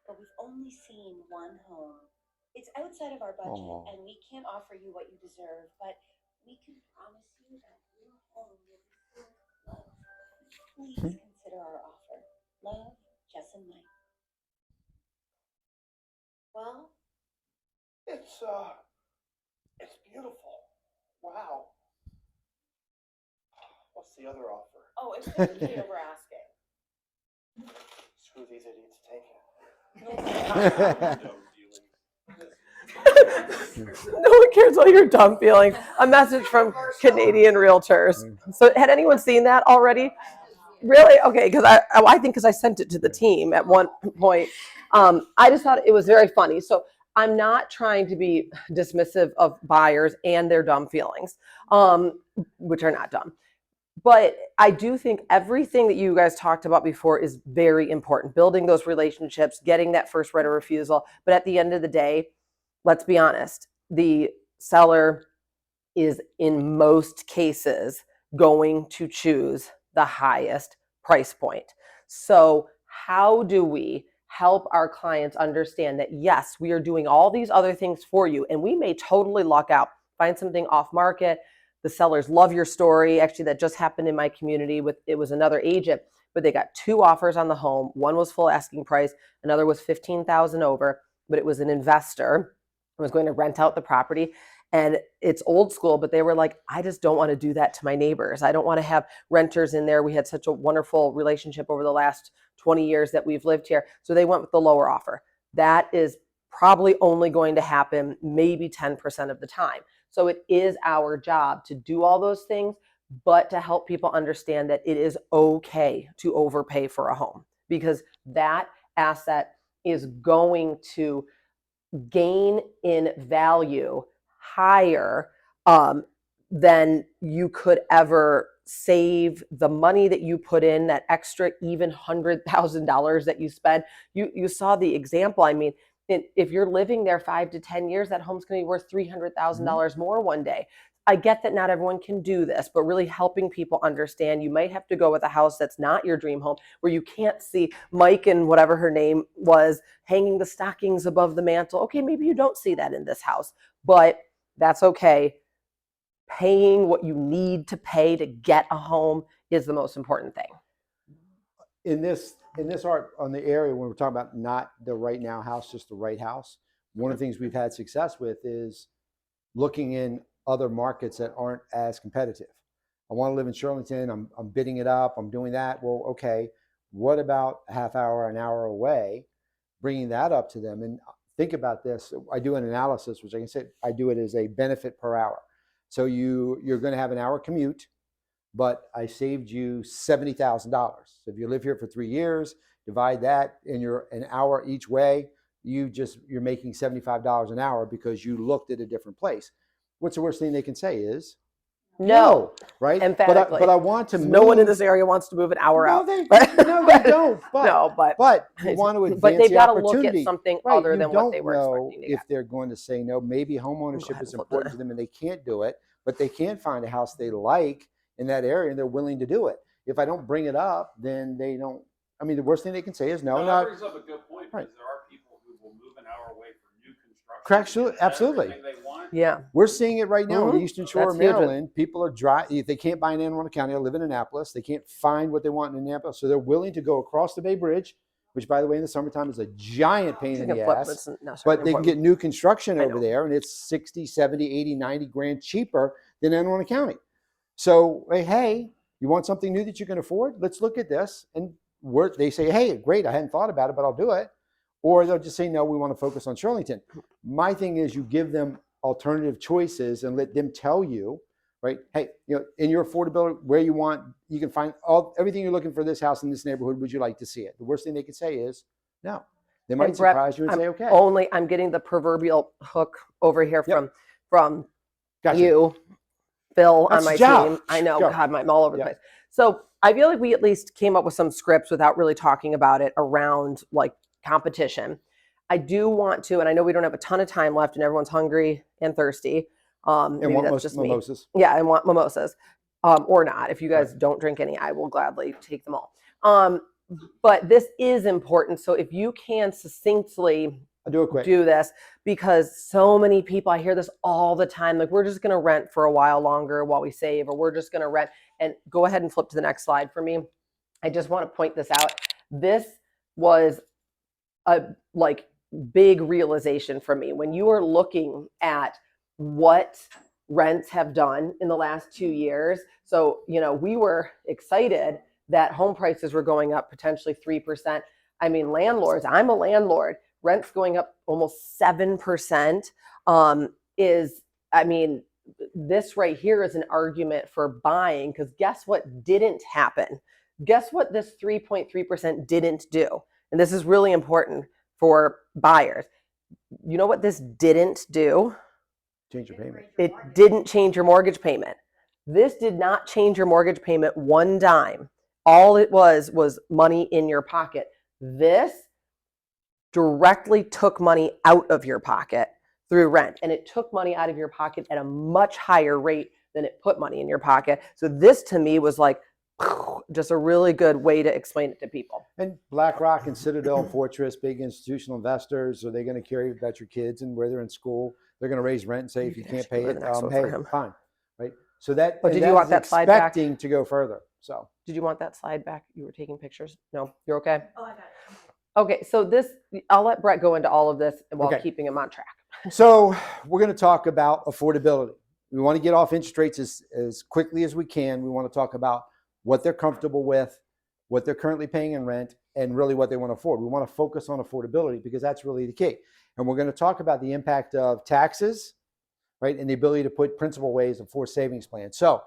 but we've only seen one home. It's outside of our budget, Aw. and we can't offer you what you deserve, but we can promise you that your home will be filled with love. Please consider our offer. Love, Jess and Mike. Well, It's beautiful. Wow. What's the other offer? Oh, it's 50K over asking. Screw these idiots, take No one cares about your dumb feelings. A message from Canadian Realtors. So had anyone seen that already? Really? Okay, because I think because I sent it to the team at one point. I just thought it was very funny. So I'm not trying to be dismissive of buyers and their dumb feelings, which are not dumb. But I do think everything that you guys talked about before is very important. Building those relationships, getting that first right of refusal. But at the end of the day, let's be honest, the seller is in most cases going to choose the highest price point. So how do we help our clients understand that, yes, we are doing all these other things for you, and we may totally luck out, find something off market. The sellers love your story. Actually, that just happened in my community it was another agent, but they got 2 offers on the home. One was full asking price, another was 15,000 over, but it was an investor who was going to rent out the property. And it's old school, but they were like, I just don't want to do that to my neighbors. I don't want to have renters in there. We had such a wonderful relationship over the last 20 years that we've lived here. So they went with the lower offer. That is probably only going to happen maybe 10% of the time. So it is our job to do all those things, but to help people understand that it is okay to overpay for a home, because that asset is going to gain in value higher than you could ever save. The money that you put in, that extra even $100,000 that you spend. You saw the example. I mean, if you're living there 5 to 10 years, that home's going to be worth $300,000 more one day. I get that not everyone can do this, but really helping people understand you might have to go with a house that's not your dream home, where you can't see Mike and whatever her name was hanging the stockings above the mantle. Okay, maybe you don't see that in this house, but that's okay. Paying what you need to pay to get a home is the most important thing. In this art on the area, when we're talking about not the right now house, just the right house, one of the things we've had success with is looking in other markets that aren't as competitive. I want to live in Shirlington. I'm bidding it up. I'm doing that. Well, okay, what about a half hour, an hour away, bringing that up to them? And think about this. I do an analysis, which I can say I do it as a benefit per hour. So you're going to have an hour commute, but I saved you $70,000. So if you live here for 3 years, divide that and you're an hour each way, you're making $75 an hour because you looked at a different place. What's the worst thing they can say is No, right? emphatically. But I want to No one in move- this area wants to move an hour no, out. they don't. But you want to advance but they've the got to look opportunity. at something Right, other you than don't what they were know expecting to if get. they're going to say no. Maybe homeownership ahead is and flip important to to them and they can't do it, but they can find a house they like in that area and they're willing to do it. If I don't bring it up, then they don't. I mean, the worst thing they can say is no. That brings up a good point Right. because there are people who will move an hour away for new construction. Correct, to get absolutely. everything they want. Yeah. We're seeing it right now on the Mhm. Eastern Shore That's of huge. Maryland. People are dry. If they can't buy in Anne Arundel County, they live in Annapolis. They can't find what they want in Annapolis, so they're willing to go across the Bay Bridge, which, by the way, in the summertime is a giant pain in You the can flip, ass. it's not But they can get new construction I over know. there, and it's 60, 70, 80, 90 grand cheaper than Anne Arundel County. So, hey, you want something new that you can afford? Let's look at this. And they say, hey, great, I hadn't thought about it, but I'll do it. Or they'll just say, no, we want to focus on Shirlington. My thing is you give them alternative choices and let them tell you, right? Hey, in your affordability, where you want, you can find everything you're looking for this house in this neighborhood. Would you like to see it? The worst thing they could say is no. They might And Brett, surprise you and say, okay. I'm getting the proverbial hook over here Yep. from Gotcha. you, Phil, That's on my the job. team. I know, Go. God, I'm all over the Yep. place. So I feel like we at least came up with some scripts without really talking about it around like competition. I do want to, and I know we don't have a ton of time left and everyone's hungry and thirsty. And Maybe want that's just me. mimosas. Yeah, and want mimosas. Or not. If you guys don't drink any, I will gladly take them all. But this is important. So if you can succinctly I'll do it quick. do this, because so many people, I hear this all the time, like we're just going to rent for a while longer while we save, or we're just going to rent. And go ahead and flip to the next slide for me. I just want to point this out. This was a like big realization for me when you are looking at what rents have done in the last 2 years. So, we were excited that home prices were going up potentially 3%. I mean, landlords, I'm a landlord, rents going up almost 7% this right here is an argument for buying, because guess what didn't happen? Guess what this 3.3% didn't do? And this is really important for buyers. You know what this didn't do? Change your payment. It didn't change your mortgage payment. This did not change your mortgage payment one dime. All it was money in your pocket. This directly took money out of your pocket through rent, and it took money out of your pocket at a much higher rate than it put money in your pocket. So this to me was like just a really good way to explain it to people. And BlackRock and Citadel and Fortress, big institutional investors, are they going to care about your kids and where they're in school? They're going to raise rent and say, if you can't pay it, hey, fine, right? So that. Oh, did you want that slide back? Expecting to go further. So. Did you want that slide back? You were taking pictures. No, you're okay. Oh, I got it. Okay, so I'll let Brett go into all of this while keeping him on track. So we're going to talk about affordability. We want to get off interest rates as quickly as we can. We want to talk about what they're comfortable with, what they're currently paying in rent, and really what they want to afford. We want to focus on affordability because that's really the key. And we're going to talk about the impact of taxes, right, and the ability to put principal ways of forced savings plans. So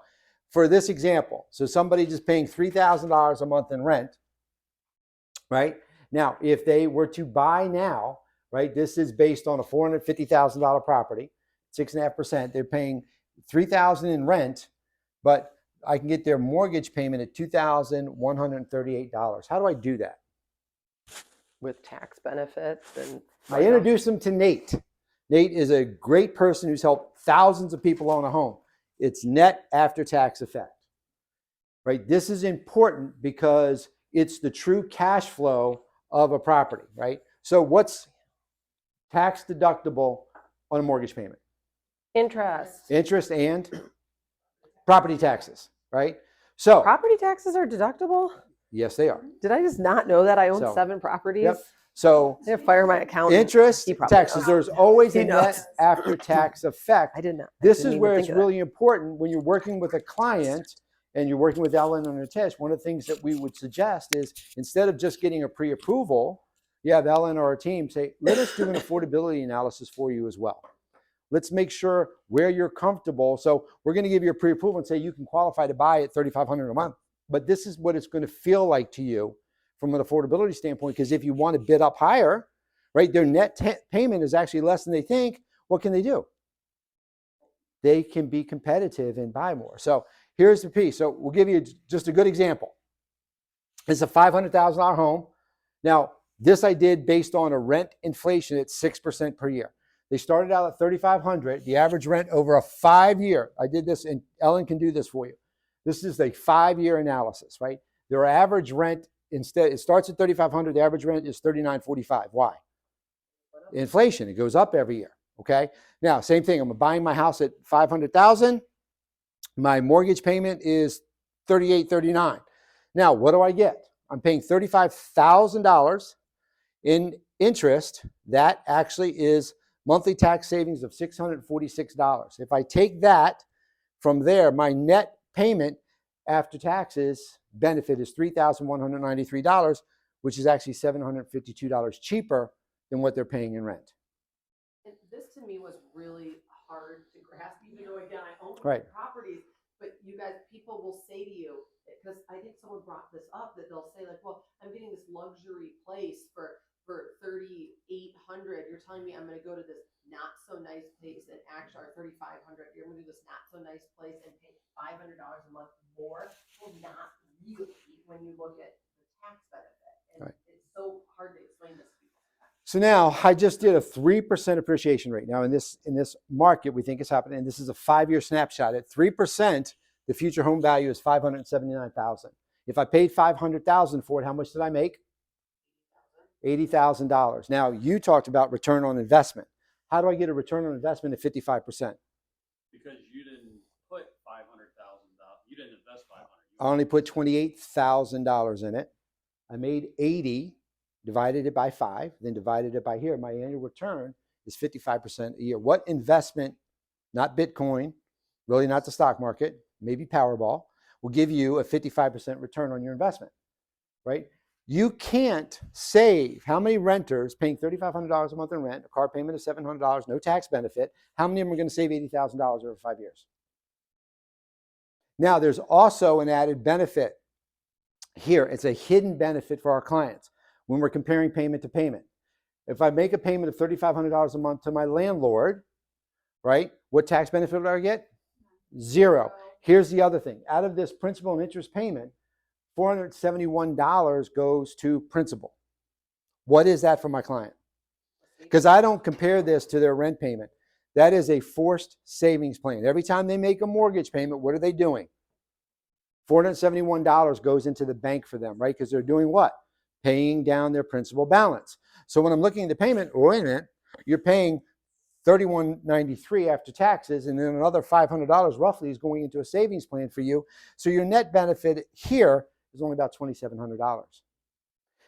for this example, so somebody just paying $3,000 a month in rent, right? Now, if they were to buy now, right, this is based on a $450,000 property, 6.5%. They're paying $3,000 in rent, but I can get their mortgage payment at $2,138. How do I do that? With tax benefits and I introduced them to Nate. Nate is a great person who's helped thousands of people own a home. It's net after tax effect, right? This is important because it's the true cash flow of a property, right? So what's tax deductible on a mortgage payment? Interest and property taxes, right? So property taxes are deductible? Yes, they are. Did I just not know that? I own 7 properties. Yep. So I have to fire my accountant. Interest, taxes, there's always a net after tax effect. I did not. This is where it's really important when you're working with a client and you're working with Ellen on a test. One of the things that we would suggest is instead of just getting a pre-approval, you have Ellen or our team say, let us do an affordability analysis for you as well. Let's make sure where you're comfortable. So we're going to give you a pre-approval and say you can qualify to buy at $3,500 a month. But this is what it's going to feel like to you from an affordability standpoint, because if you want to bid up higher, right, their net payment is actually less than they think. What can they do? They can be competitive and buy more. So here's the piece. So we'll give you just a good example. It's a $500,000 home. Now, this I did based on a rent inflation at 6% per year. They started out at $3,500. The average rent over a 5-year, I did this, and Ellen can do this for you. This is a 5-year analysis, right? Their average rent, instead, it starts at $3,500. The average rent is $3,945. Why? Inflation. It goes up every year. Okay. Now, same thing. I'm buying my house at $500,000. My mortgage payment is $3,839. Now, what do I get? I'm paying $35,000 in interest. That actually is monthly tax savings of $646. If I take that from there, my net payment after taxes benefit is $3,193, which is actually $752 cheaper than what they're paying in rent. And this to me was really hard to grasp, even though again I own Right. properties. But you guys, people will say to you, because I think someone brought this up, that they'll say like, "Well, I'm getting this luxury place for $3,800. You're telling me I'm going to go to this not so nice place and actually, or $3,500. You're going to do this not so nice place and pay $500 a month more." Well, not really when you look at the tax benefit, and Right. it's so hard to explain this to people. So now I just did a 3% appreciation rate. Now in this market, we think it's happening. And this is a 5-year snapshot. At 3%, the future home value is $579,000. If I paid $500,000 for it, how much did I make? $80,000. Now you talked about return on investment. How do I get a return on investment at 55%? Because you didn't put $500,000. You didn't invest $500,000. I only put $28,000 in it. I made 80. Divided it by 5, then divided it by here. My annual return is 55% a year. What investment, not Bitcoin, really not the stock market, maybe Powerball, will give you a 55% return on your investment, right? You can't save. How many renters paying $3,500 a month in rent, a car payment of $700, no tax benefit, how many of them are going to save $80,000 over 5 years? Now, there's also an added benefit here. It's a hidden benefit for our clients when we're comparing payment to payment. If I make a payment of $3,500 a month to my landlord, right, what tax benefit do I get? 0. Here's the other thing. Out of this principal and interest payment, $471 goes to principal. What is that for my client? Because I don't compare this to their rent payment. That is a forced savings plan. Every time they make a mortgage payment, what are they doing? $471 goes into the bank for them, right? Because they're doing what? Paying down their principal balance. So when I'm looking at the payment, wait a minute, you're paying $3,193 after taxes, and then another $500 roughly is going into a savings plan for you. So your net benefit here is only about $2,700.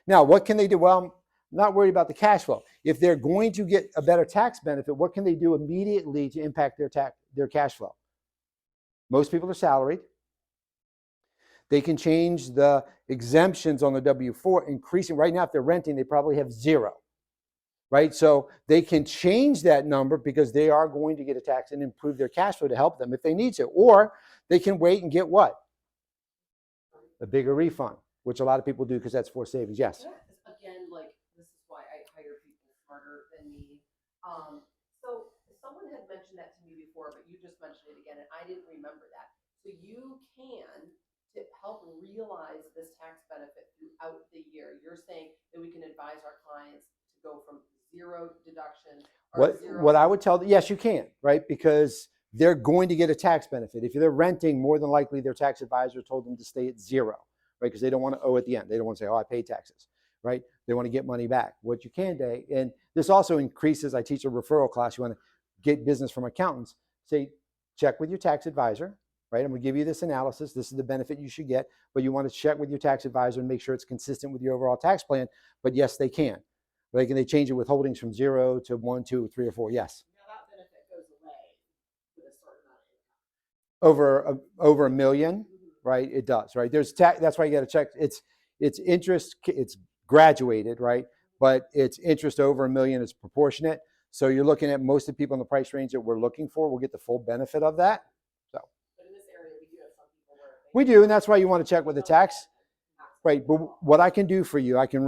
Now, what can they do? Well, I'm not worried about the cash flow. If they're going to get a better tax benefit, what can they do immediately to impact their cash flow? Most people are salaried. They can change the exemptions on the W-4, increasing. Right now, if they're renting, they probably have 0, right? So they can change that number because they are going to get a tax and improve their cash flow to help them if they need to. Or they can wait and get what? A bigger refund, which a lot of people do because that's forced savings. Yes? Yeah, again, like, this is why I hire people smarter than me. So someone had mentioned that to me before, but you just mentioned it again, and I didn't remember that. So you can, to help realize this tax benefit throughout the year, you're saying that we can advise our clients to go from 0 deductions. What I would tell them, yes, you can, right? Because they're going to get a tax benefit. If they're renting, more than likely their tax advisor told them to stay at 0, right? Because they don't want to owe at the end. They don't want to say, oh, I paid taxes, right? They want to get money back. What you can do, and this also increases, I teach a referral class, you want to get business from accountants, say, check with your tax advisor, right? I'm going to give you this analysis. This is the benefit you should get, but you want to check with your tax advisor and make sure it's consistent with your overall tax plan. But yes, they can. Right? Can they change it withholdings from 0 to 1, 2, 3, or 4? Yes. Now that benefit goes away with a certain amount of income. Over $1 million, right? It does, right? There's tax. That's why you got to check. It's interest. It's graduated, right? But it's interest over $1 million. It's proportionate. So you're looking at most of the people in the price range that we're looking for will get the full benefit of that. So. But in this area, we do have some people where We do, and that's why you want to check with the tax. Right, but what I can do for you, I can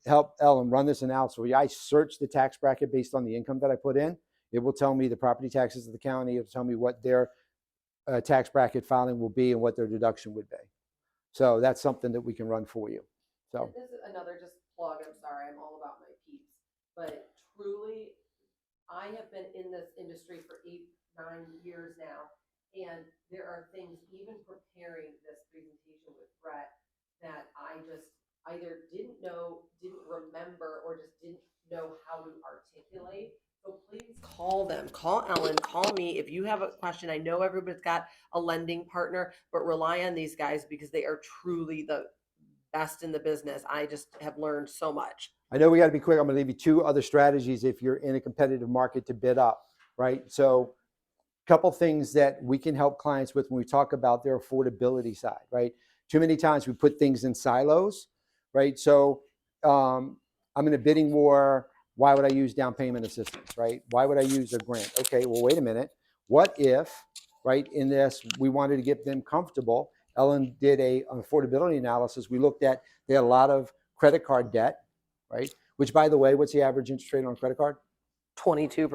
help Ellen run this analysis for you. I search the tax bracket based on the income that I put in. It will tell me the property taxes of the county. It'll tell me what their tax bracket filing will be and what their deduction would be. So that's something that we can run for you. So This is another just plug. I'm sorry, I'm all about my peeps, but truly, I have been in this industry for 8-9 years now, and there are things, even preparing this presentation with Brett, that I just either didn't know, didn't remember, or just didn't know how to articulate. So please call them, call Ellen, call me if you have a question. I know everybody's got a lending partner, but rely on these guys because they are truly the best in the business. I just have learned so much. I know we got to be quick. I'm going to leave you 2 other strategies if you're in a competitive market to bid up, right? So a couple things that we can help clients with when we talk about their affordability side, right? Too many times we put things in silos, right? So I'm in a bidding war. Why would I use down payment assistance, right? Why would I use a grant? Okay, well, wait a minute. What if, right, in this, we wanted to get them comfortable. Ellen did an affordability analysis. We looked at, they had a lot of credit card debt, right? Which, by the way, what's the average interest rate on a credit card? 22%.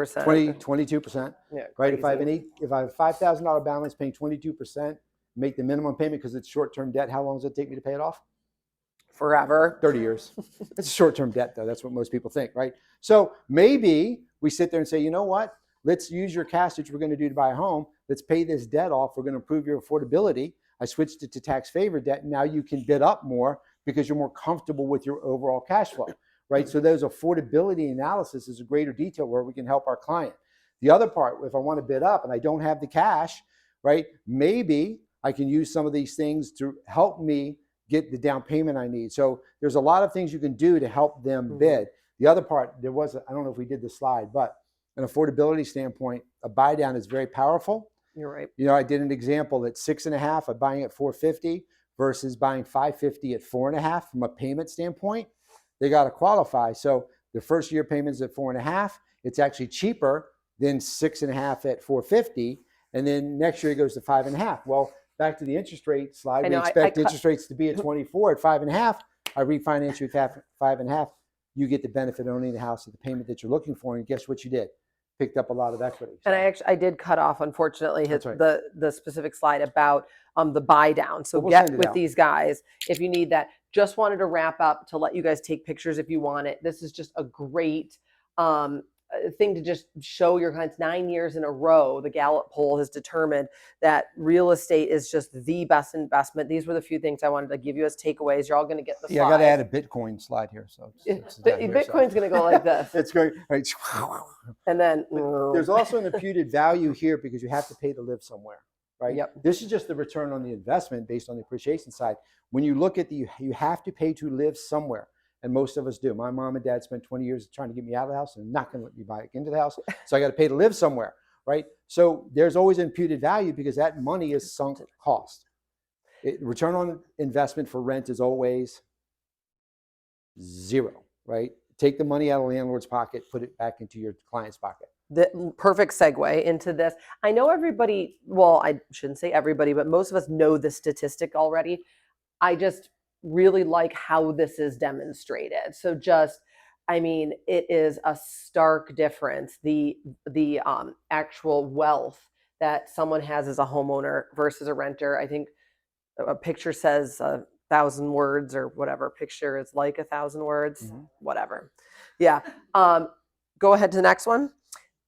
22%. Yeah, Right. If I have crazy. if I have $5,000 balance paying 22%, make the minimum payment because it's short-term debt, how long does it take me to pay it off? Forever. 30 years. It's short-term debt though. That's what most people think, right? So maybe we sit there and say, you know what? Let's use your cash that we're going to do to buy a home. Let's pay this debt off. We're going to improve your affordability. I switched it to tax favor debt. Now you can bid up more because you're more comfortable with your overall cash flow, right? So those affordability analysis is a greater detail where we can help our client. The other part, if I want to bid up and I don't have the cash, right? Maybe I can use some of these things to help me get the down payment I need. So there's a lot of things you can do to help them bid. The other part, I don't know if we did the slide, but an affordability standpoint, a buy down is very powerful. You're right. You know, I did an example at 6.5 of buying at 450 versus buying 550 at 4.5 from a payment standpoint. They got to qualify. So the first year payment is at 4.5. It's actually cheaper than 6.5 at 450. And then next year it goes to 5.5. Well, back to the interest rate slide. We expect interest rates to be at 24 at 5.5. I refinance you at 5.5. You get the benefit of owning the house at the payment that you're looking for. And guess what you did? Picked up a lot of equity. And I did cut off, unfortunately, That's right. the specific slide about the buy down. So But we'll get send it with out. these guys if you need that. Just wanted to wrap up to let you guys take pictures if you want it. This is just a great thing to just show your clients. 9 years in a row, the Gallup poll has determined that real estate is just the best investment. These were the few things I wanted to give you as takeaways. You're all going to get the Yeah, I got to add a Bitcoin slide here. So Bitcoin's going to go like this. It's great. Right. And then There's also an imputed value here because you have to pay to live somewhere, right? Yep. This is just the return on the investment based on the appreciation side. When you look at you have to pay to live somewhere. And most of us do. My mom and dad spent 20 years trying to get me out of the house and not going to let me back into the house. So I got to pay to live somewhere, right? So there's always imputed value because that money is sunk cost. Return on investment for rent is always 0, right? Take the money out of the landlord's pocket, put it back into your client's pocket. The perfect segue into this. I know everybody, well, I shouldn't say everybody, but most of us know the statistic already. I just really like how this is demonstrated. So just, I mean, it is a stark difference, the actual wealth that someone has as a homeowner versus a renter. I think a picture says 1,000 words or whatever. Picture is like 1,000 words, whatever. Yeah. Go ahead to the next one.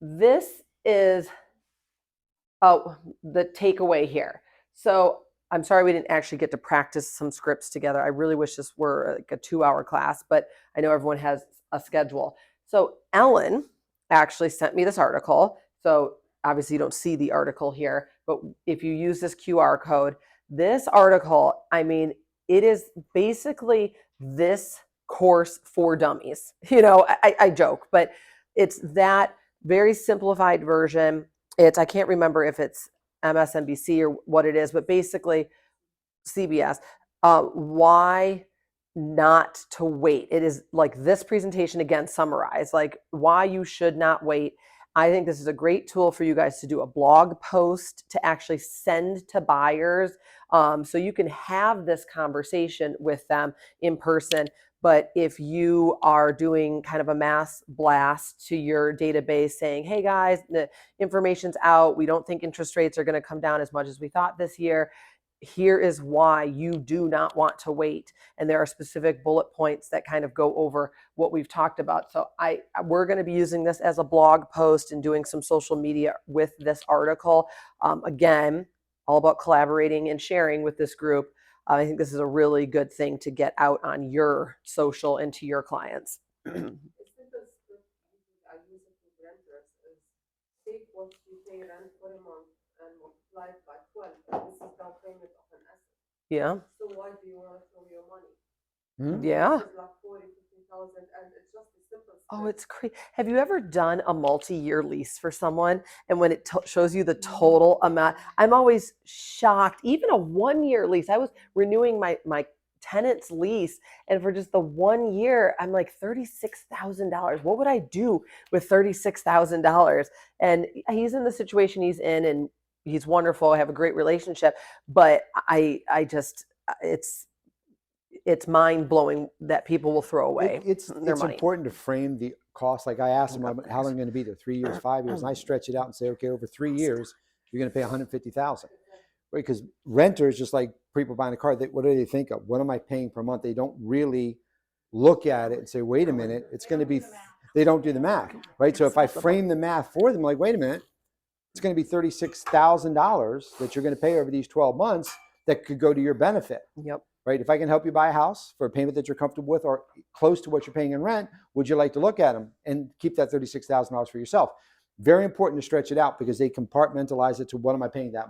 This is the takeaway here. So I'm sorry we didn't actually get to practice some scripts together. I really wish this were like a 2-hour class, but I know everyone has a schedule. So Ellen actually sent me this article. So obviously you don't see the article here, but if you use this QR code, this article, I mean, it is basically this course for dummies. You know, I joke, but it's that very simplified version. I can't remember if it's MSNBC or what it is, but basically CBS, why not to wait. It is like this presentation again summarized, like why you should not wait. I think this is a great tool for you guys to do a blog post to actually send to buyers. So you can have this conversation with them in person. But if you are doing kind of a mass blast to your database saying, hey guys, the information's out, we don't think interest rates are going to come down as much as we thought this year. Here is why you do not want to wait. And there are specific bullet points that kind of go over what we've talked about. So we're going to be using this as a blog post and doing some social media with this article. Again, all about collaborating and sharing with this group. I think this is a really good thing to get out on your social and to your clients. It's because I use it with renters is take what you pay rent for a month and multiply it by 12. And this is down payment of an asset. Yeah. So why do you want to throw your money? Yeah. It's like 40, 50,000 and it's just a simple Oh, step. it's crazy. Have you ever done a multi-year lease for someone and when it shows you the total amount? I'm always shocked. Even a 1-year lease. I was renewing my tenant's lease, and for just the 1 year, I'm like $36,000. What would I do with $36,000? And he's in the situation he's in, and he's wonderful. I have a great relationship, but I just it's mind blowing that people will throw away It's their money. important to frame the cost. Like I asked them, how long going to be there? 3 years, 5 years, and I stretch it out and say, okay, over 3 years, you're going to pay $150,000. Right? Because renters, just like people buying a car, what do they think of? What am I paying per month? They don't really look at it and say, wait a minute, it's going to be. They don't do the math, right? So if I frame the math for them, like, wait a minute, it's going to be $36,000 that you're going to pay over these 12 months that could go to your benefit. Yep. Right? If I can help you buy a house for a payment that you're comfortable with or close to what you're paying in rent, would you like to look at them and keep that $36,000 for yourself? Very important to stretch it out because they compartmentalize it to what am I paying that